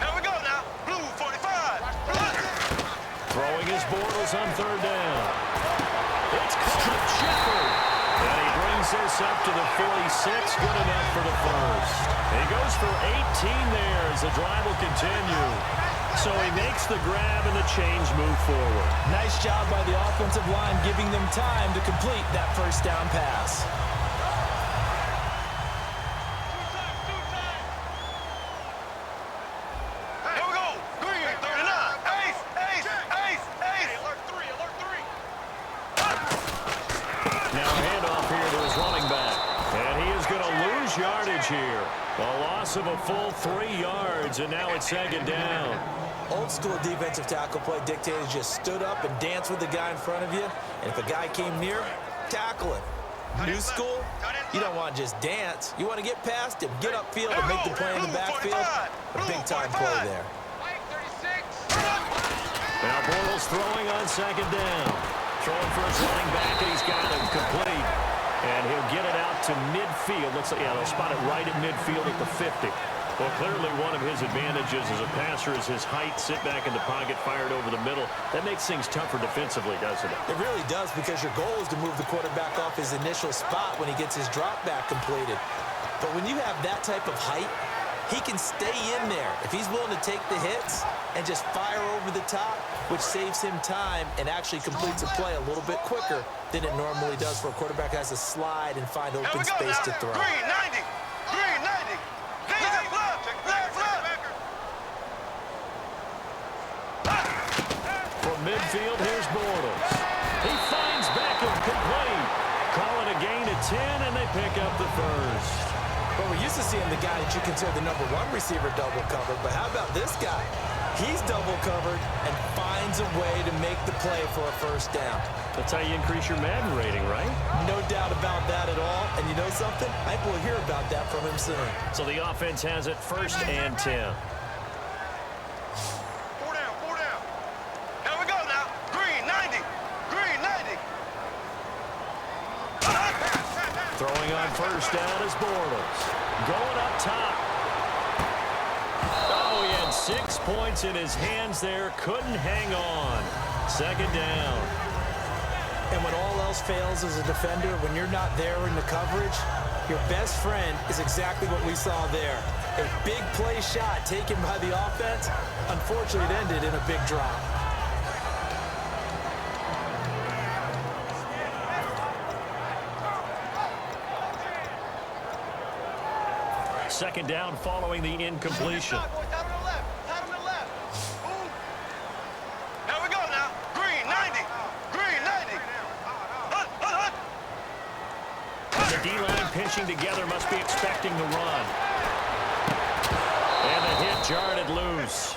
Speaker 4: Here we go now. Blue 45.
Speaker 2: Throwing his Bortles on 3rd down. It's called Shepard. And he brings this up to the 46. Good enough for the first. He goes for 18 there as the drive will continue. So he makes the grab and the chains move forward.
Speaker 3: Nice job by the offensive line giving them time to complete that first down pass.
Speaker 4: Here we go. Green, 39. Ace, ace, ace, ace. Alert 3, alert 3.
Speaker 2: Now a handoff here to his running back. And he is going to lose yardage here. A loss of a full 3 yards, and now it's second down.
Speaker 3: Old school defensive tackle play dictated just stood up and danced with the guy in front of you. And if a guy came near, tackle him. New school, you don't want to just dance. You want to get past him, get upfield, and make the play in the backfield. A big-time play there.
Speaker 2: Now Bortles throwing on second down. Throwing for his running back, and he's got him complete. And he'll get it out to midfield. Looks like, yeah, they'll spot it right at midfield at the 50. Well, clearly one of his advantages as a passer is his height, sit back in the pocket, fired over the middle. That makes things tougher defensively, doesn't it?
Speaker 3: It really does, because your goal is to move the quarterback off his initial spot when he gets his drop back completed. But when you have that type of height, he can stay in there if he's willing to take the hits and just fire over the top, which saves him time and actually completes a play a little bit quicker than it normally does for a quarterback who has to slide and find open space to throw.
Speaker 4: Green, 90. Green, 90. Left, left, left, left.
Speaker 2: From midfield, here's Bortles. He finds Beckham complete. Call it a gain of 10, and they pick up the first.
Speaker 3: Well, we're used to seeing the guy that you consider the number 1 receiver double covered, but how about this guy? He's double covered and finds a way to make the play for a first down.
Speaker 2: That's how you increase your Madden rating, right?
Speaker 3: No doubt about that at all. And you know something? I think we'll hear about that from him soon.
Speaker 2: So the offense has it first and 10.
Speaker 4: 4 down, 4 down. Here we go now. Green, 90. Green, 90.
Speaker 2: Throwing on first down is Bortles. Going up top. Oh, he had 6 points in his hands there. Couldn't hang on. Second down.
Speaker 3: And when all else fails as a defender, when you're not there in the coverage, your best friend is exactly what we saw there. A big play shot taken by the offense. Unfortunately, it ended in a big drop.
Speaker 2: Second down following the incompletion.
Speaker 4: Here we go now. Green, 90. Green, 90.
Speaker 2: The D-line pinching together, must be expecting the run. And the hit jarred loose.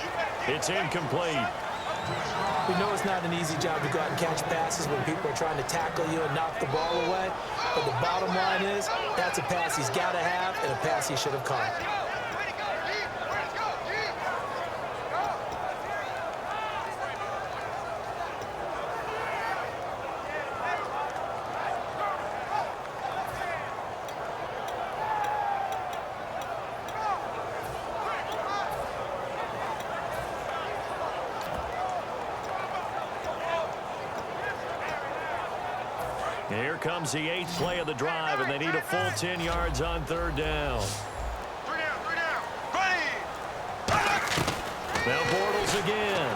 Speaker 2: It's incomplete.
Speaker 3: We know it's not an easy job to go out and catch passes when people are trying to tackle you and knock the ball away. But the bottom line is, that's a pass he's got to have and a pass he should have caught.
Speaker 2: Here comes the 8th play of the drive, and they need a full 10 yards on third down.
Speaker 4: 3 down, 3 down. Ready.
Speaker 2: Now Bortles again.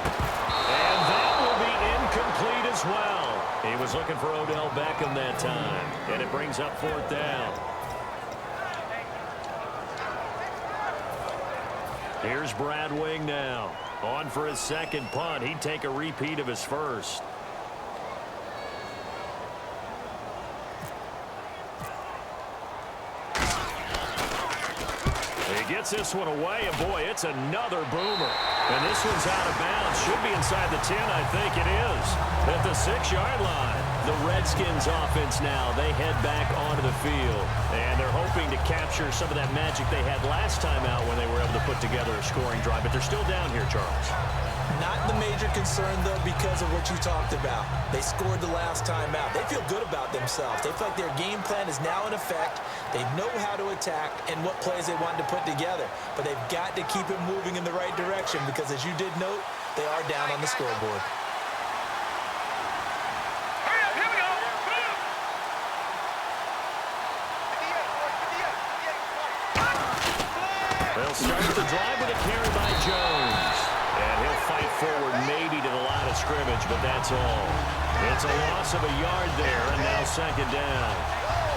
Speaker 2: And that will be incomplete as well. He was looking for Odell Beckham that time, and it brings up fourth down. Here's Brad Wing now. On for his second punt. He'd take a repeat of his first. Gets this one away, and boy, it's another boomer. And this one's out of bounds. Should be inside the 10, I think it is. At the 6-yard line. The Redskins offense now, they head back onto the field. And they're hoping to capture some of that magic they had last time out when they were able to put together a scoring drive. But they're still down here, Charles.
Speaker 3: Not the major concern, though, because of what you talked about. They scored the last time out. They feel good about themselves. They feel like their game plan is now in effect. They know how to attack and what plays they want to put together. But they've got to keep it moving in the right direction because, as you did note, they are down on the scoreboard.
Speaker 4: Hurry up, here we go.
Speaker 2: They'll start the drive with a carry by Jones. And he'll forward, maybe to the line of scrimmage, but that's all. It's a loss of a yard there, and now second down.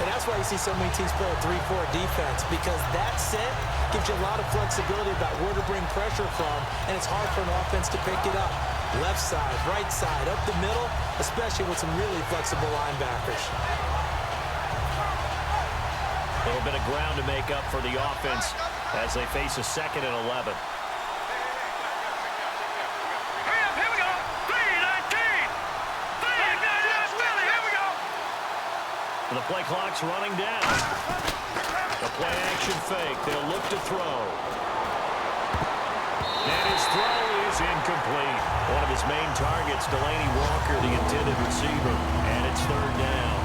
Speaker 3: And that's why you see so many teams play a 3-4 defense, because that set gives you a lot of flexibility about where to bring pressure from, and it's hard for an offense to pick it up. Left side, right side, up the middle, especially with some really flexible linebackers.
Speaker 2: A little bit of ground to make up for the offense as they face a 2nd and 11. The play clock's running down. The play action fake. They'll look to throw. And his throw is incomplete. One of his main targets, Delaney Walker, the intended receiver. And it's 3rd down.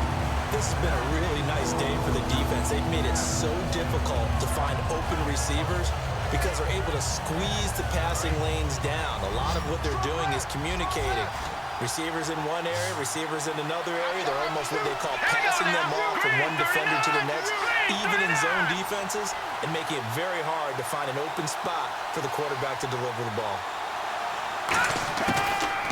Speaker 3: This has been a really nice day for the defense. They've made it so difficult to find open receivers because they're able to squeeze the passing lanes down. A lot of what they're doing is communicating. Receivers in one area, receivers in another area. They're almost what they call passing them off from one defender to the next, even in zone defenses, and making it very hard to find an open spot for the quarterback to deliver the ball.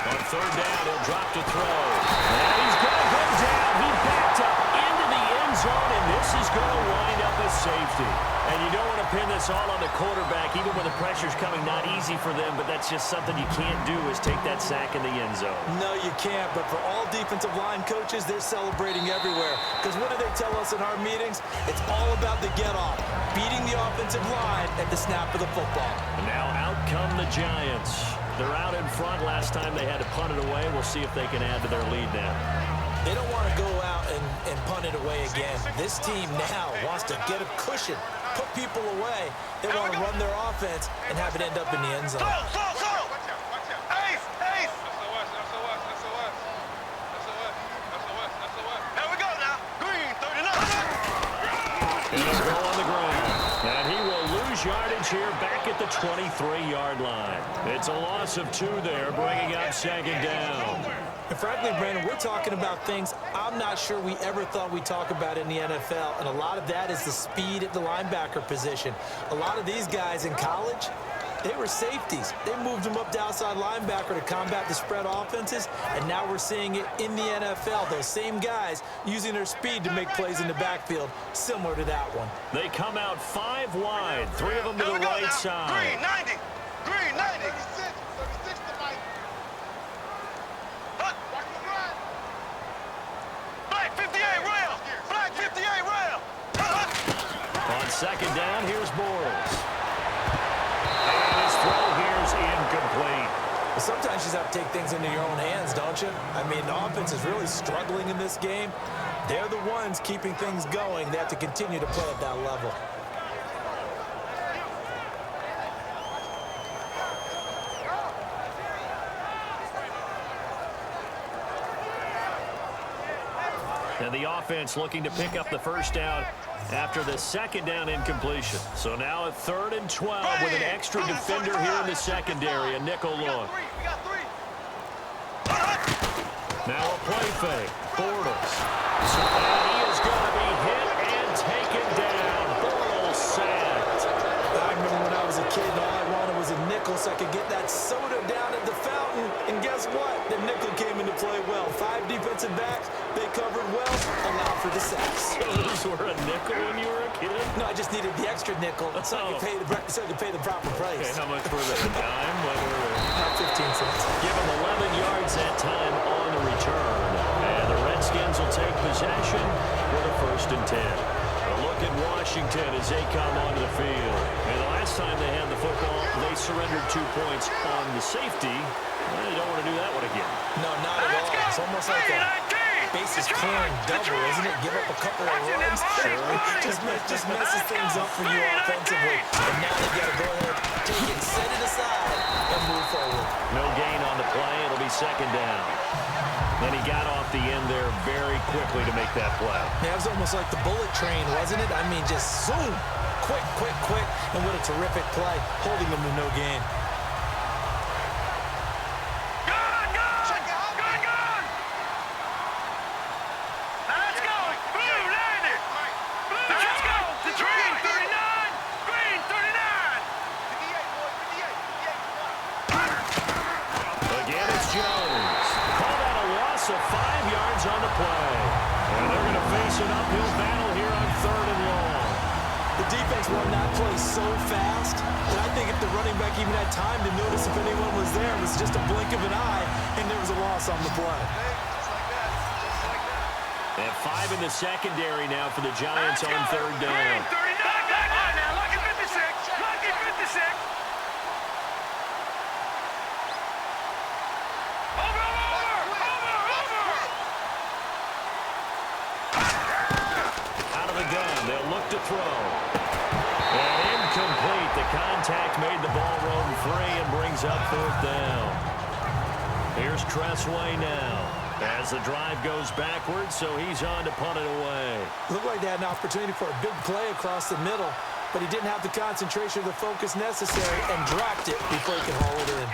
Speaker 2: On 3rd down, he'll drop to throw. And he's going to go down. He backed up into the end zone, and this is going to wind up a safety. And you don't want to pin this all on the quarterback, even when the pressure's coming. Not easy for them, but that's just something you can't do is take that sack in the end zone.
Speaker 3: No, you can't, but for all defensive line coaches, they're celebrating everywhere. Because what do they tell us in our meetings? It's all about the get-off, beating the offensive line at the snap of the football.
Speaker 2: And now out come the Giants. They're out in front. Last time they had to punt it away. We'll see if they can add to their lead now.
Speaker 3: They don't want to go out and punt it away again. This team now wants to get a cushion, put people away. They want to run their offense and have it end up in the end zone.
Speaker 4: Ace! Ace! Here we go now. Green, 39.
Speaker 2: And he'll go on the ground. And he will lose yardage here back at the 23-yard line. It's a loss of 2 there, bringing up 2nd down.
Speaker 3: And frankly, Brandon, we're talking about things I'm not sure we ever thought we'd talk about in the NFL, and a lot of that is the speed at the linebacker position. A lot of these guys in college, they were safeties. They moved them up to outside linebacker to combat the spread offenses, and now we're seeing it in the NFL. Those same guys using their speed to make plays in the backfield, similar to that one.
Speaker 2: They come out 5 wide, 3 of them to the right side.
Speaker 4: Green, 90. Green, 90. Black 58 rail. Black 58 rail.
Speaker 2: On 2nd down, here's Bortles. And his throw here's incomplete.
Speaker 3: But sometimes you just have to take things into your own hands, don't you? I mean, the offense is really struggling in this game. They're the ones keeping things going. They have to continue to play at that level.
Speaker 2: And the offense looking to pick up the 1st down after the 2nd down incompletion. So now at 3rd and 12 with an extra defender here in the secondary, a nickel look. Now a play fake. Bortles. And he is going to be hit and taken down. Bortles sacked.
Speaker 3: I remember when I was a kid and all I wanted was a nickel so I could get that soda down at the fountain. And guess what? The nickel came into play well. 5 defensive backs. They covered well, allowed for the sacks.
Speaker 2: So those were a nickel when you were a kid?
Speaker 3: No, I just needed the extra nickel so I could pay the proper price.
Speaker 2: Okay, how much were they? A dime?
Speaker 3: About 15 cents.
Speaker 2: Give them 11 yards that time on the return. And the Redskins will take possession with a 1st and 10. A look at Washington as they come onto the field. And the last time they had the football, they surrendered 2 points on the safety. Well, they don't want to do that one again.
Speaker 3: No, not at all. It's almost like a bases clearing double, isn't it? Give up a couple of runs. Sure. Just messes things up for you offensively. And now they got to go ahead, take it, set it aside, and move forward.
Speaker 2: No gain on the play. It'll be 2nd down. Then he got off the end there very quickly to make that play.
Speaker 3: Yeah, it was almost like the bullet train, wasn't it? I mean, just zoom. Quick, quick, quick. And what a terrific play, holding them to no gain.
Speaker 2: face an uphill battle here on 3rd and long.
Speaker 3: The defense won that play so fast that I think if the running back even had time to notice if anyone was there, it was just a blink of an eye, and there was a loss on the play.
Speaker 2: And 5 in the secondary now for the Giants on 3rd down.
Speaker 4: 39, now, lucky 56, lucky 56. Over.
Speaker 2: Out of the gun, they'll look to throw. And incomplete. The contact made the ball roam free and brings up 4th down. Here's Tressway now. As the drive goes backwards, so he's on to punt it away.
Speaker 3: Looked like they had an opportunity for a big play across the middle, but he didn't have the concentration or the focus necessary and dropped it before he could haul it in.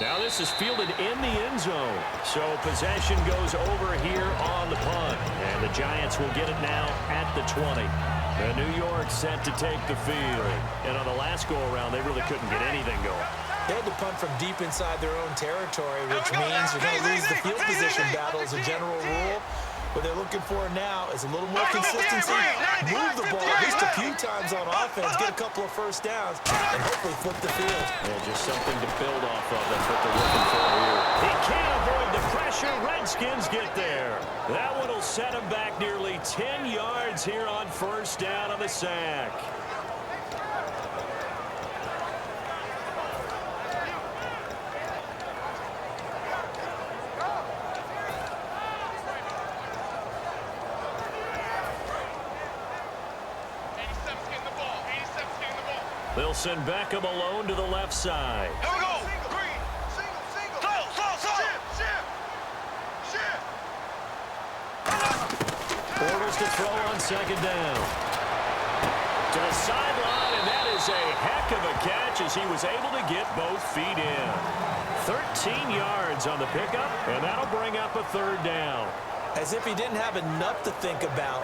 Speaker 2: Now this is fielded in the end zone. So possession goes over here on the punt. And the Giants will get it now at the 20. The New York set to take the field. And on the last go-around, they really couldn't get anything going.
Speaker 3: They had to punt from deep inside their own territory, which means you're going to lose the field position battle as a general rule. What they're looking for now is a little more consistency, move the ball at least a few times on offense, get a couple of first downs, and hopefully flip the field.
Speaker 2: Well, just something to build off of. That's what they're looking for here. He can't avoid the pressure. Redskins get there. That one will set him back nearly 10 yards here on 1st down on the sack. They'll send Beckham alone to the left side.
Speaker 4: Here we go. Green. Single. Shift.
Speaker 2: Bortles to throw on 2nd down. To the sideline, and that is a heck of a catch as he was able to get both feet in. 13 yards on the pickup, and that'll bring up a 3rd down.
Speaker 3: As if he didn't have enough to think about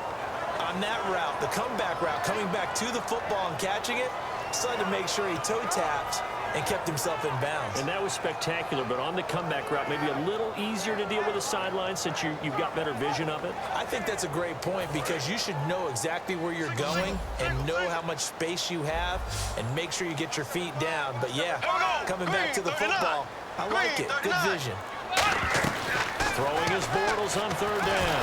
Speaker 3: on that route, the comeback route, coming back to the football and catching it, decided to make sure he toe-tapped and kept himself in bounds.
Speaker 2: And that was spectacular, but on the comeback route, maybe a little easier to deal with the sideline since you've got better vision of it?
Speaker 3: I think that's a great point because you should know exactly where you're going and know how much space you have and make sure you get your feet down. But, yeah, coming back to the football, I like it. Good vision.
Speaker 2: Throwing his Bortles on 3rd down.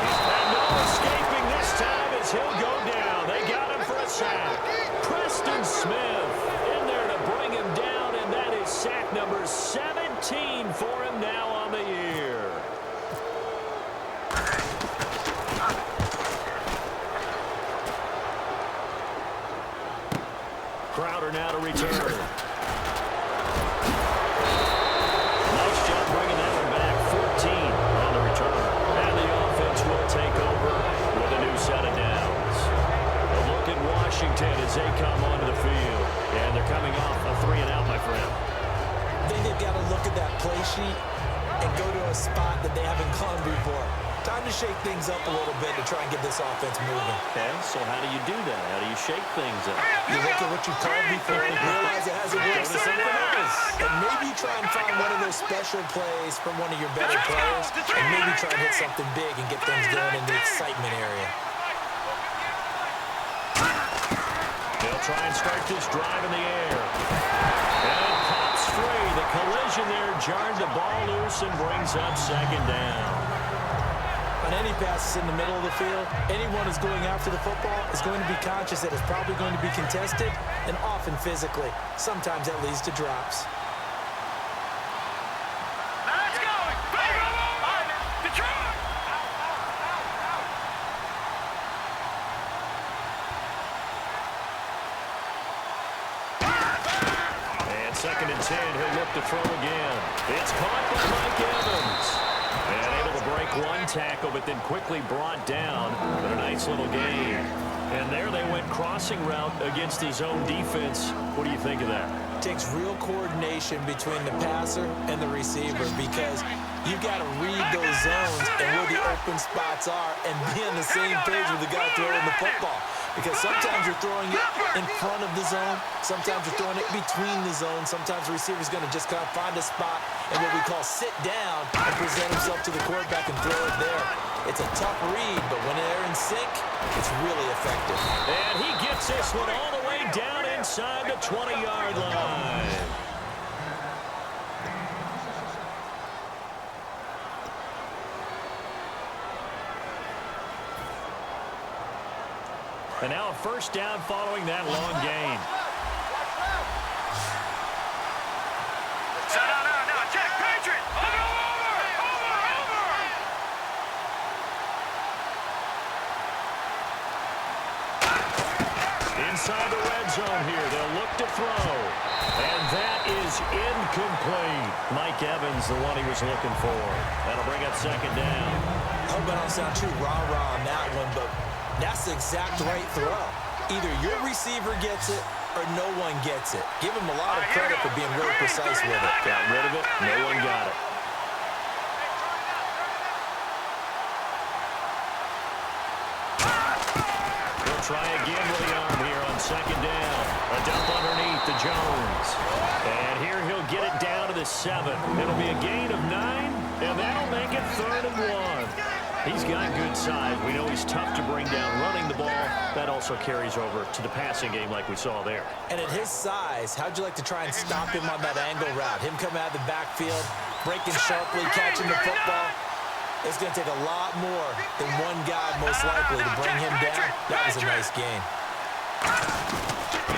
Speaker 2: And no escaping this time as he'll go down. They got him for a sack. Preston Smith in there to bring him down, and that is sack number 17 for him now on the year. Crowder now to return. Nice job bringing that one back. 14 on the return. And the offense will take over with a new set of downs. A look at Washington as they come onto the field. And they're coming off a 3-and-out, my friend.
Speaker 3: I think they've got to look at that play sheet and go to a spot that they haven't gone before. Time to shake things up a little bit to try and get this offense moving.
Speaker 2: Okay, so how do you do that? How do you shake things up?
Speaker 3: You look at what you called before and realize it hasn't worked.
Speaker 2: Go to something else.
Speaker 3: And maybe try and find one of those special plays from one of your better players and maybe try and hit something big and get things going in the excitement area.
Speaker 2: They'll try and start this drive in the air. And it pops free. The collision there jarred the ball loose and brings up 2nd down.
Speaker 3: On any passes in the middle of the field, anyone who's going after the football is going to be conscious that it's probably going to be contested and often physically. Sometimes that leads to drops.
Speaker 4: Let's go. Detroit.
Speaker 2: And 2nd and 10, he'll look to throw again. It's caught by Mike Evans. And able to break one tackle, but then quickly brought down. But a nice little gain. And there they went crossing route against his own defense. What do you think of that?
Speaker 3: It takes real coordination between the passer and the receiver because you got to read those zones and where the open spots are and be on the same page with the guy throwing the football. because sometimes you're throwing it in front of the zone, sometimes you're throwing it between the zone, sometimes the receiver's going to just kind of find a spot and what we call sit down and present himself to the quarterback and throw it there. It's a tough read, but when they're in sync, it's really effective.
Speaker 2: And he gets this one all the way down inside the 20-yard line. And now a first down following that long gain.
Speaker 4: No, check, Patriot!
Speaker 2: Inside the red zone here, they'll look to throw. And that is incomplete. Mike Evans, the one he was looking for. That'll bring up second down.
Speaker 3: I hope I don't sound too rah-rah on that one, but that's the exact right throw. Either your receiver gets it or no one gets it. Give him a lot of credit for being really precise with it.
Speaker 2: Got rid of it. No one got it. He'll try again with the arm here on second down. A dump underneath to Jones. And here he'll get it down to the 7. It'll be a gain of 9, and that'll make it 3rd and 1. He's got good size. We know he's tough to bring down running the ball. That also carries over to the passing game like we saw there.
Speaker 3: And at his size, how'd you like to try and stop him on that angle route? Him coming out of the backfield, breaking sharply, catching the football. It's going to take a lot more than one guy most likely to bring him down. That was a nice game.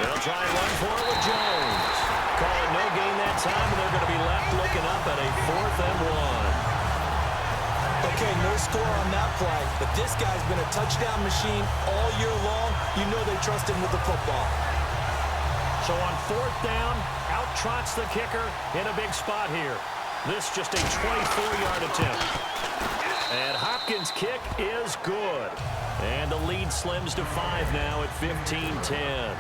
Speaker 2: They'll try and run for it with Jones. Call it no gain that time, and they're going to be left looking up at a 4th and 1.
Speaker 3: Okay, no score on that play, but this guy's been a touchdown machine all year long. You know they trust him with the football.
Speaker 2: So on 4th down, out trots the kicker in a big spot here. This just a 24-yard attempt. And Hopkins' kick is good. And the lead slims to 5 now at 15-10.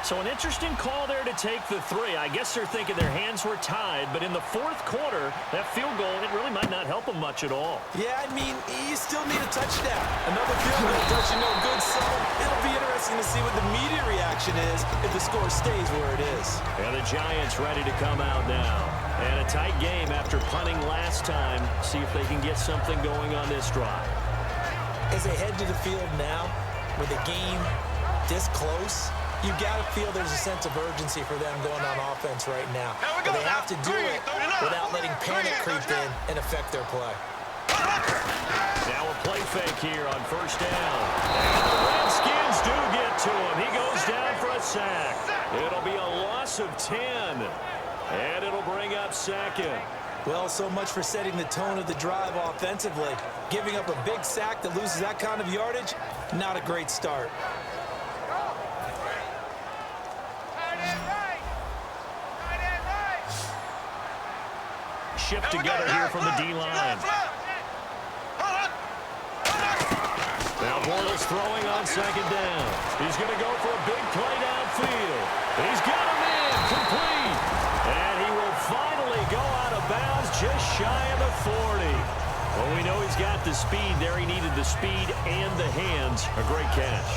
Speaker 2: So an interesting call there to take the 3. I guess they're thinking their hands were tied, but in the 4th quarter, that field goal, it really might not help them much at all.
Speaker 3: Yeah, I mean, you still need a touchdown. Another field goal does you no good, so it'll be interesting to see what the media reaction is if the score stays where it is.
Speaker 2: And the Giants ready to come out now. And a tight game after punting last time. See if they can get something going on this drive.
Speaker 3: As they head to the field now, with the game this close, you got to feel there's a sense of urgency for them going on offense right now. But they have to do it without letting panic creep in and affect their play.
Speaker 2: Now a play fake here on first down. And the Redskins do get to him. He goes down for a sack. It'll be a loss of 10. And it'll bring up second.
Speaker 3: Well, so much for setting the tone of the drive offensively. Giving up a big sack that loses that kind of yardage, not a great start.
Speaker 2: Shift together here from the D-line. Now Bortles throwing on second down. He's going to go for a big play downfield. He's got him in, complete. And he will finally go out of bounds just shy of the 40. Well, we know he's got the speed there. He needed the speed and the hands. A great catch.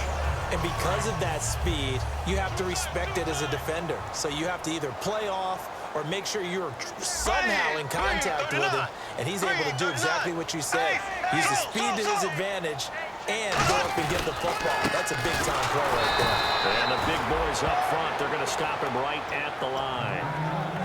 Speaker 3: And because of that speed, you have to respect it as a defender. So you have to either play off or make sure you're somehow in contact with him, and he's able to do exactly what you said. Use the speed to his advantage and go up and get the football. That's a big-time play right there.
Speaker 2: And the big boys up front, they're going to stop him right at the line.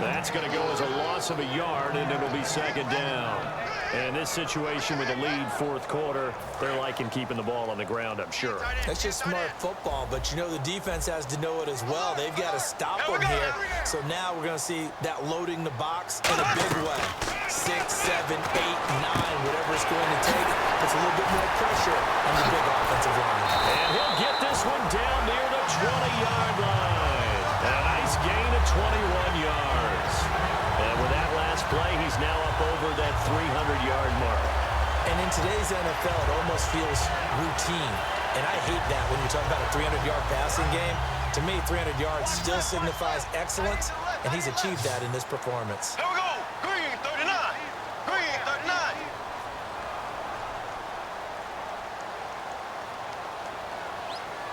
Speaker 2: That's going to go as a loss of a yard, and it'll be second down. And this situation with the lead 4th quarter, they're liking keeping the ball on the ground, I'm sure.
Speaker 3: That's just smart football, but you know the defense has to know it as well. They've got to stop them here. So now we're going to see that loading the box in a big way. 6, 7, 8, 9, whatever it's going to take. Puts a little bit more pressure on the big offensive line.
Speaker 2: And he'll get this one down near the 20-yard line. And a nice gain of 21 yards. And with that last play, he's now up over that 300-yard mark.
Speaker 3: And in today's NFL, it almost feels routine. And I hate that when you talk about a 300-yard passing game. To me, 300 yards still signifies excellence, and he's achieved that in this performance.
Speaker 4: Here we go. Green 39. Green 39.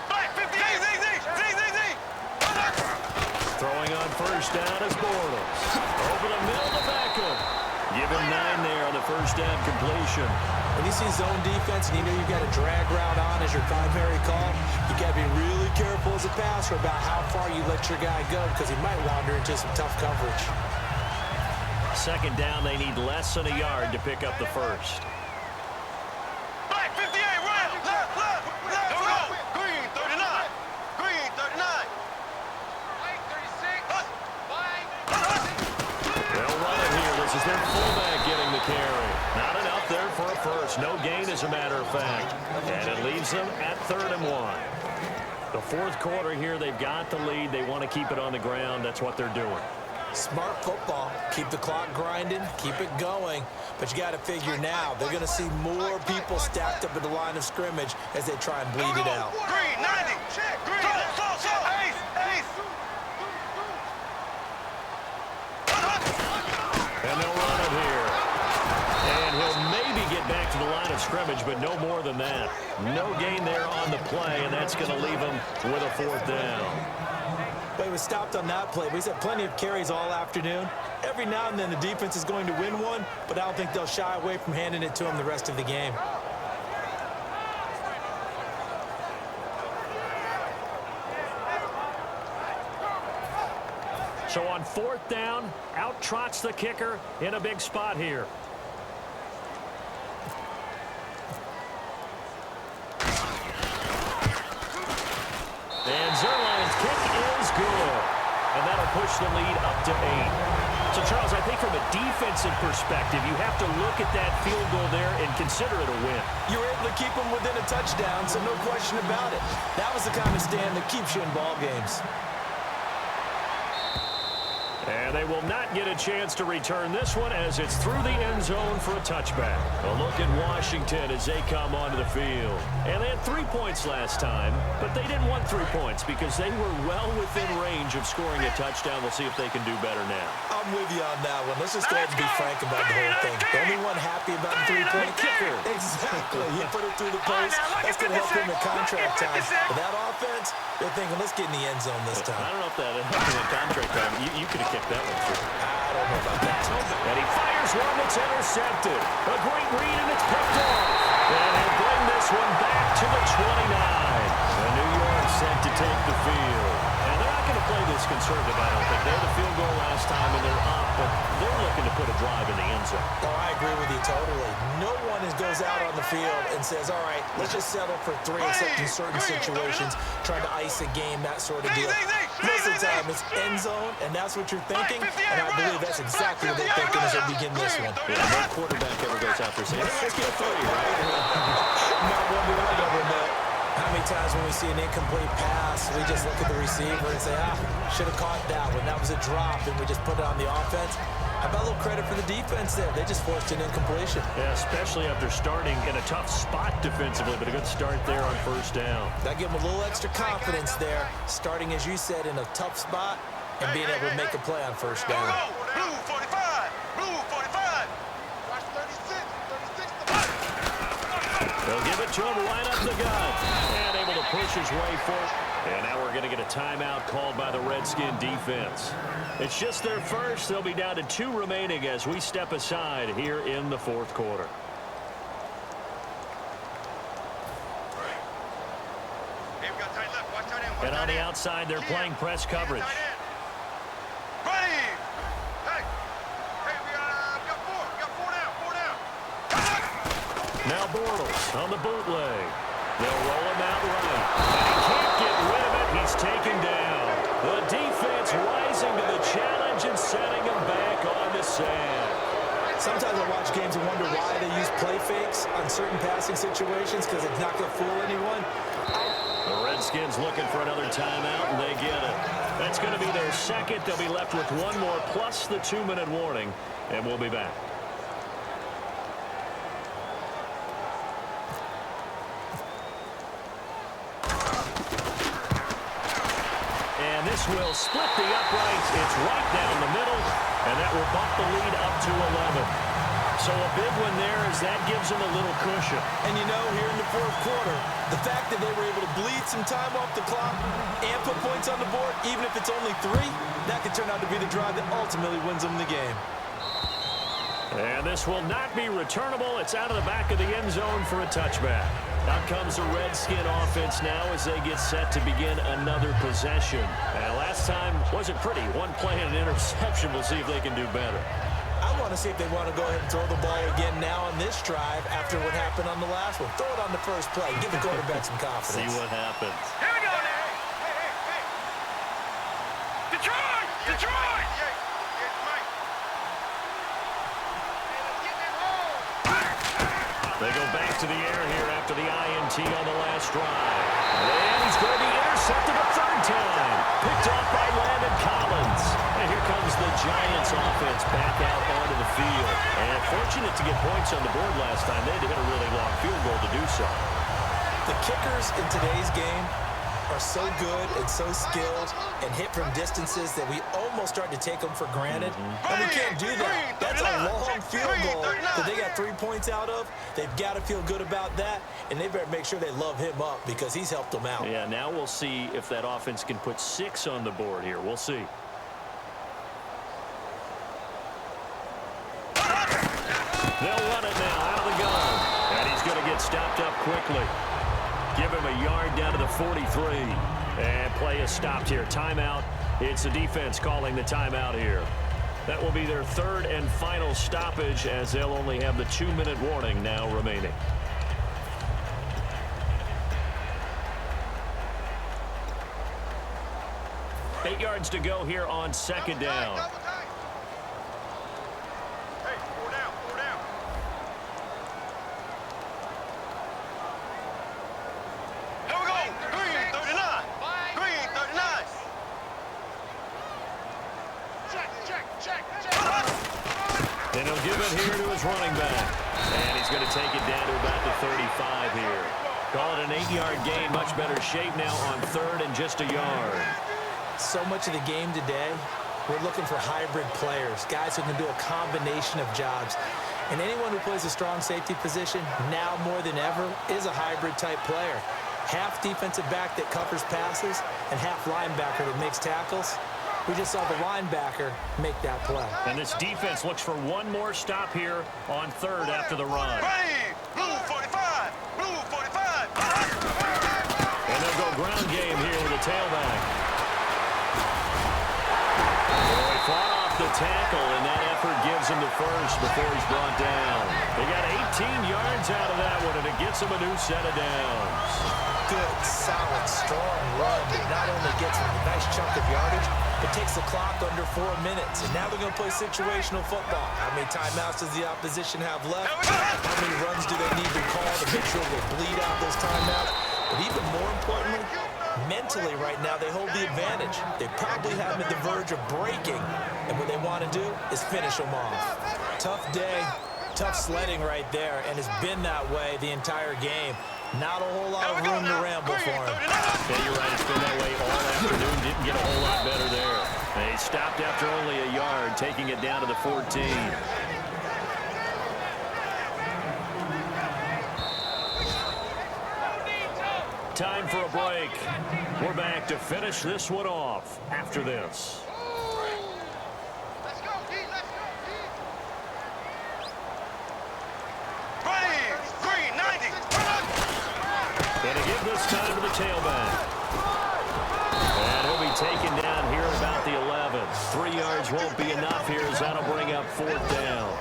Speaker 4: Black.
Speaker 2: down is Bortles. Over the middle to Beckham. Give him 9 there on the first down completion.
Speaker 3: When you see zone defense and you know you've got a drag route on as your primary call, you got to be really careful as a passer about how far you let your guy go because he might wander into some tough coverage.
Speaker 2: Second down, they need less than a yard to pick up the first.
Speaker 4: Black 58, right, left. Here we go. Green 39. Green 39. White 36.
Speaker 2: They'll run it here. This is their fullback getting the carry. Not enough there for a first. No gain, as a matter of fact. And it leaves them at 3rd and 1. The fourth quarter here, they've got the lead. They want to keep it on the ground. That's what they're doing.
Speaker 3: Smart football. Keep the clock grinding. Keep it going. But you got to figure now, they're going to see more people stacked up at the line of scrimmage as they try and bleed it out.
Speaker 4: Green 90. Green. So. Ace.
Speaker 2: And they'll run it here. And he'll maybe get back to the line of scrimmage, but no more than that. No gain there on the play, and that's going to leave him with a 4th down.
Speaker 3: But he was stopped on that play. He's had plenty of carries all afternoon. Every now and then the defense is going to win one, but I don't think they'll shy away from handing it to him the rest of the game.
Speaker 2: So on 4th down, out trots the kicker in a big spot here. And Zerline's kick is good. And that'll push the lead up to 8. So, Charles, I think from a defensive perspective, you have to look at that field goal there and consider it a win.
Speaker 3: You were able to keep them within a touchdown, so no question about it. That was the kind of stand that keeps you in ball games.
Speaker 2: And they will not get a chance to return this one as it's through the end zone for a touchback. A look at Washington as they come onto the field. And they had 3 points last time, but they didn't want 3 points because they were well within range of scoring a touchdown. We'll see if they can do better now.
Speaker 3: I'm with you on that one. Let's just go ahead and be frank about the whole thing. The only one happy about the three-point kicker. Exactly. He put it through the post. That's going to help him in contract time. But that offense, they're thinking, let's get in the end zone this time.
Speaker 2: I don't know if that helped in contract time. You could have kicked that one through.
Speaker 3: I don't know about that.
Speaker 2: And he fires one that's intercepted. A great read, and it's picked off. And he'll bring this one back to the 29. And New York set to take the field. And they're not going to play this conservative, I don't think. They had the field goal last time, and they're up, but they're looking to put a drive in the end zone.
Speaker 3: Oh, I agree with you totally. No one goes out on the field and says, all right, let's just settle for 3, except in certain situations, trying to ice a game, that sort of deal. Most of the time, it's end zone, and that's what you're thinking, and I believe that's exactly what they're thinking as they begin this one.
Speaker 2: Yeah, no quarterback ever goes out there saying, let's get 3, right?
Speaker 3: Not one that I've ever met. How many times when we see an incomplete pass, we just look at the receiver and say, should have caught that one. That was a drop, and we just put it on the offense. How about a little credit for the defense there? They just forced an incompletion.
Speaker 2: Yeah, especially after starting in a tough spot defensively, but a good start there on first down.
Speaker 3: That gave them a little extra confidence there, starting, as you said, in a tough spot and being able to make a play on first down.
Speaker 4: Blue 45. Blue 45. Watch 36. 36.
Speaker 2: They'll give it to him right up the gut. And able to push his way forward. And now we're going to get a timeout called by the Redskin defense. It's just their first. They'll be down to 2 remaining as we step aside here in the fourth quarter. And on the outside, they're playing press coverage.
Speaker 4: Ready. Hey, we got 4. We got 4 down.
Speaker 2: Now Bortles on the bootleg. They'll roll him out right. And he can't get rid of it. He's taken down. The defense rising to the challenge and setting him back on the sand.
Speaker 3: Sometimes I watch games and wonder why they use play fakes on certain passing situations because it's not going to fool anyone.
Speaker 2: The Redskins looking for another timeout, and they get it. That's going to be their second. They'll be left with 1 more plus the 2-minute warning, and we'll be back. And this will split the uprights. It's right down the middle, and that will bump the lead up to 11. So a big one there as that gives them a little cushion.
Speaker 3: And you know, here in the fourth quarter, the fact that they were able to bleed some time off the clock and put points on the board, even if it's only 3, that could turn out to be the drive that ultimately wins them the game.
Speaker 2: And this will not be returnable. It's out of the back of the end zone for a touchback. Out comes the Redskin offense now as they get set to begin another possession. And last time wasn't pretty. One play and an interception. We'll see if they can do better.
Speaker 3: I want to see if they want to go ahead and throw the ball again now on this drive after what happened on the last one. Throw it on the first play. Give the quarterback some confidence.
Speaker 2: See what happens.
Speaker 4: Here we go now. Detroit! Detroit!
Speaker 2: They go back to the air here after the INT on the last drive. And he's going to be intercepted a third time. Picked off by Landon Collins. And here comes the Giants offense back out onto the field. And fortunate to get points on the board last time. They had to hit a really long field goal to do so.
Speaker 3: The kickers in today's game are so good and so skilled and hit from distances that we almost start to take them for granted. And we can't do that. That's a long field goal that they got 3 points out of. They've got to feel good about that, and they better make sure they love him up because he's helped them out.
Speaker 2: Yeah, now we'll see if that offense can put 6 on the board here. We'll see. They'll run it now out of the gun. And he's going to get stopped up quickly. Give him a yard down to the 43. And play is stopped here. Timeout. It's the defense calling the timeout here. That will be their third and final stoppage as they'll only have the 2-minute warning now remaining. Eight yards to go here on second down.
Speaker 4: Hey, 4 down, 4 down. Here we go. Green 39. Green 39. Check.
Speaker 2: And he'll give it here to his running back. And he's going to take it down to about the 35 here. Call it an 8-yard gain. Much better shape now on third and just a yard.
Speaker 3: So much of the game today, we're looking for hybrid players, guys who can do a combination of jobs. And anyone who plays a strong safety position, now more than ever, is a hybrid-type player. Half defensive back that covers passes and half linebacker that makes tackles. We just saw the linebacker make that play.
Speaker 2: And this defense looks for one more stop here on third after the run.
Speaker 4: Blue 45. Blue 45.
Speaker 2: And they'll go ground game here with a tailback. Fought off the tackle, and that effort gives him the first before he's brought down. They got 18 yards out of that one, and it gets him a new set of downs.
Speaker 3: Good, solid, strong run that not only gets him a nice chunk of yardage, but takes the clock under 4 minutes. And now they're going to play situational football. How many timeouts does the opposition have left? How many runs do they need to call to make sure they bleed out those timeouts? But even more importantly, mentally right now, they hold the advantage. They probably have them at the verge of breaking, and what they want to do is finish them off. Tough day, tough sledding right there, and it's been that way the entire game. Not a whole lot of room to ramble for him.
Speaker 2: Yeah, you're right. It's been that way all afternoon. Didn't get a whole lot better there. They stopped after only a yard, taking it down to the 14. Time for a break. We're back to finish this one off after this.
Speaker 4: Let's go, D. Let's go, D. Green 90.
Speaker 2: And to give this time to the tailback. And he'll be taken down here at about the 11. 3 yards won't be enough here as that'll bring up fourth down.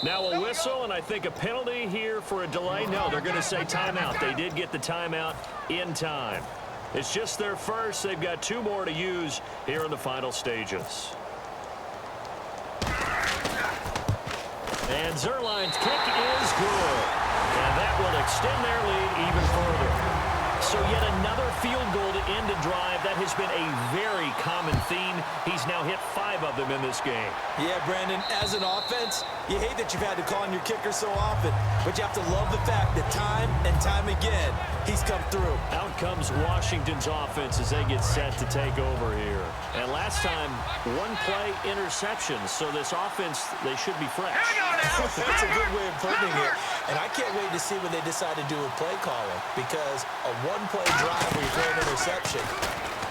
Speaker 2: Now a whistle, and I think a penalty here for a delay. No, they're going to say timeout. They did get the timeout in time. It's just their first. They've got 2 more to use here in the final stages. And Zerline's kick is good. And that will extend their lead even further. So yet another field goal to end a drive. That has been a very common theme. He's now hit 5 of them in this game.
Speaker 3: Yeah, Brandon, as an offense, you hate that you've had to call on your kicker so often, but you have to love the fact that time and time again, he's come through.
Speaker 2: Out comes Washington's offense as they get set to take over here. And last time, 1-play interceptions. So this offense, they should be fresh.
Speaker 3: That's a good way of putting it. And I can't wait to see what they decide to do with play calling, because a one-play drive where you throw an interception,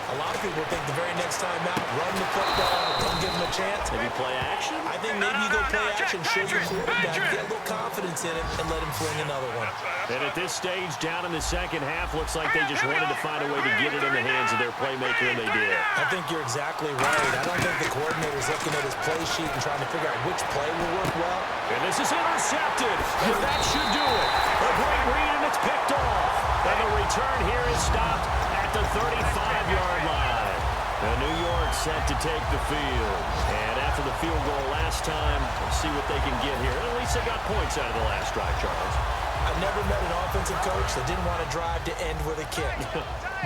Speaker 3: a lot of people think the very next time out, run the football, don't give them a chance.
Speaker 2: Maybe play action?
Speaker 3: I think maybe you go play action, show your quarterback, get a little confidence in it, and let him fling another one.
Speaker 2: And at this stage, down in the second half, looks like they just wanted to find a way to get it in the hands of their playmaker, and they did.
Speaker 3: I think you're exactly right. I don't think the coordinator's looking at his play sheet and trying to figure out which play will work well.
Speaker 2: And this is intercepted, and that should do it. A great read, and it's picked off. And the return here is stopped at the 35-yard line. And New York set to take the field. And after the field goal last time, let's see what they can get here. At least they got points out of the last drive, Charles.
Speaker 3: I've never met an offensive coach that didn't want to drive to end with a kick.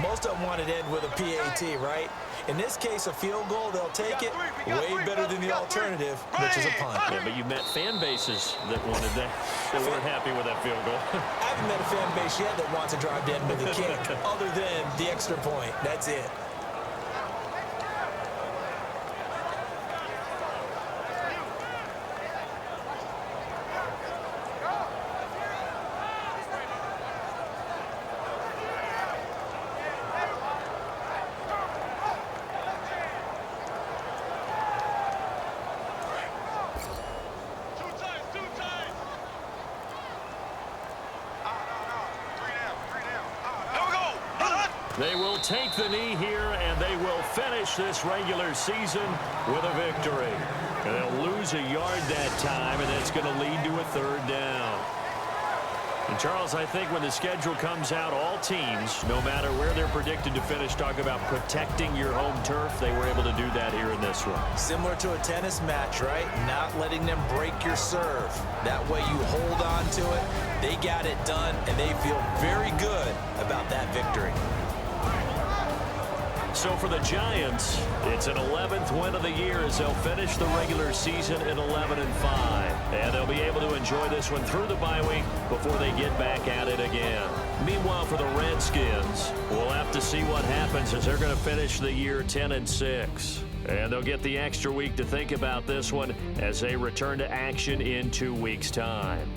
Speaker 3: Most of them want to end with a PAT, right? In this case, a field goal, they'll take it. Way better than the alternative, which is a punt.
Speaker 2: Yeah, but you met fan bases that wanted that. They weren't happy with that field goal.
Speaker 3: I haven't met a fan base yet that wants to drive to end with a kick, other than the extra point. That's it.
Speaker 2: They will take the knee here, and they will finish this regular season with a victory. And they'll lose a yard that time, and that's going to lead to a third down. And, Charles, I think when the schedule comes out, all teams, no matter where they're predicted to finish, talk about protecting your home turf. They were able to do that here in this one.
Speaker 3: Similar to a tennis match, right? Not letting them break your serve. That way you hold on to it. They got it done, and they feel very good about that victory.
Speaker 2: So for the Giants, it's an 11th win of the year as they'll finish the regular season at 11-5. And they'll be able to enjoy this one through the bye week before they get back at it again. Meanwhile, for the Redskins, we'll have to see what happens as they're going to finish the year 10-6. And they'll get the extra week to think about this one as they return to action in 2 weeks' time.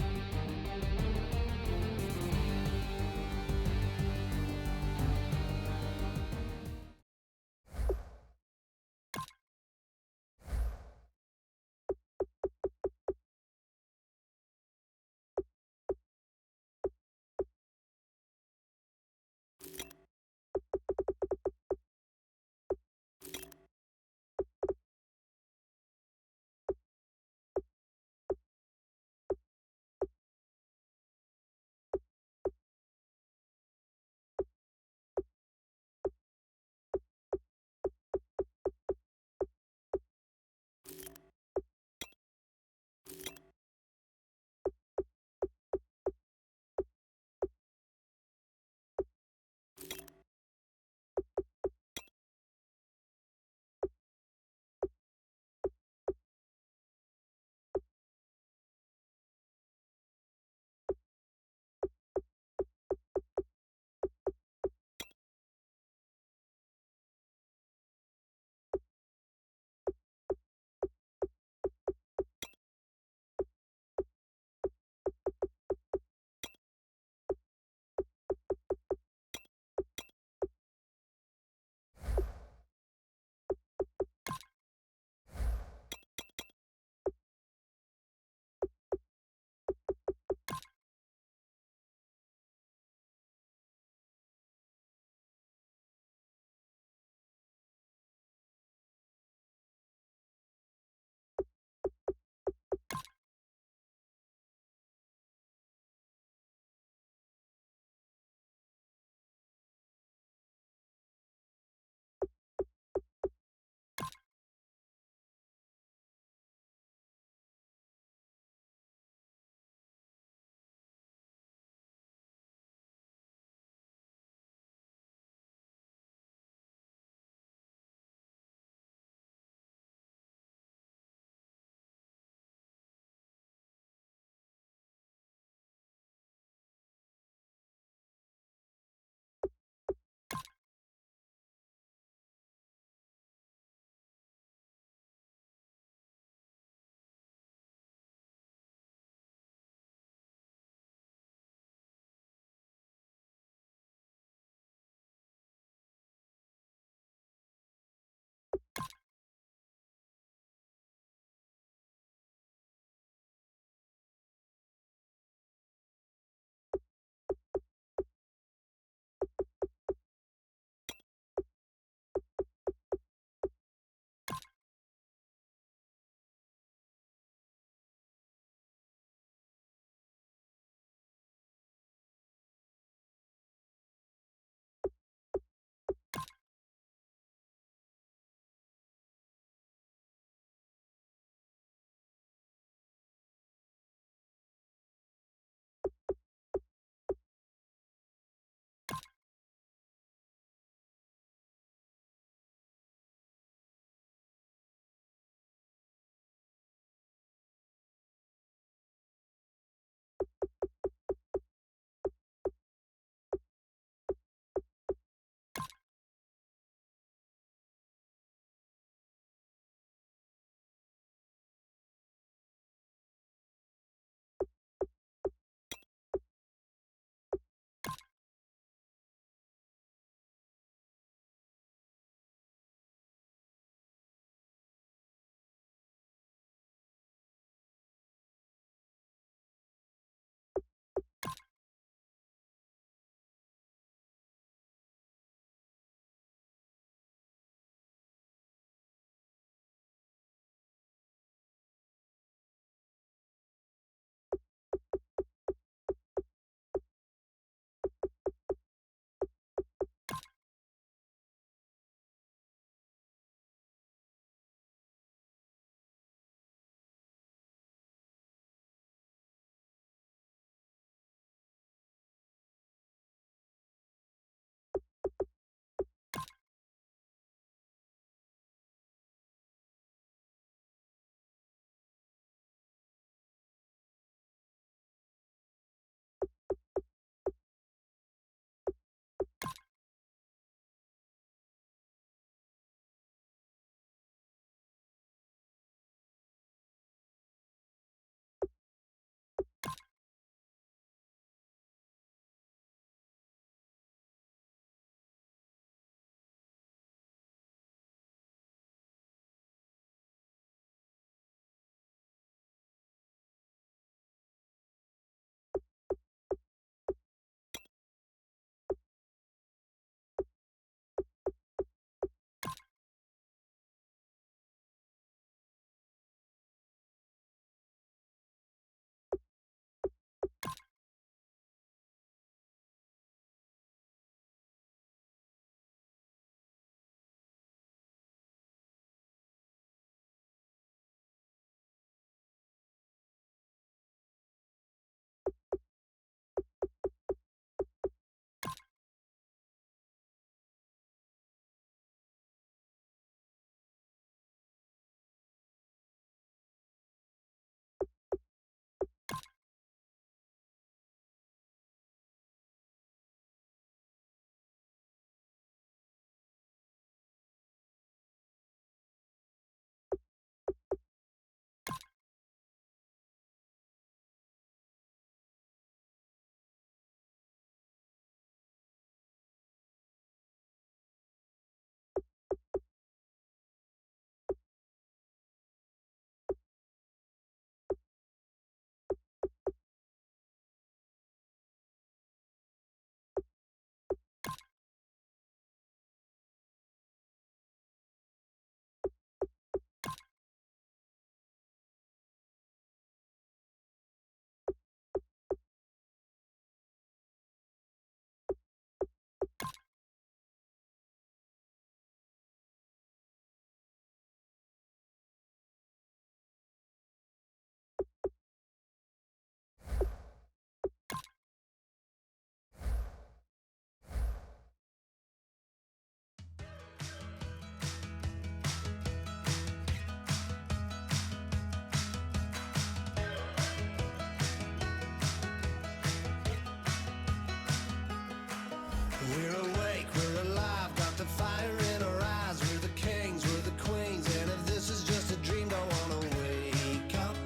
Speaker 5: We're awake, we're alive, got the fire in our eyes. We're the kings, we're the queens, and if this is just a dream, don't wanna wake up.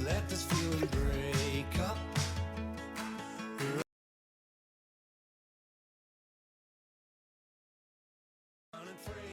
Speaker 5: Let this feeling break up.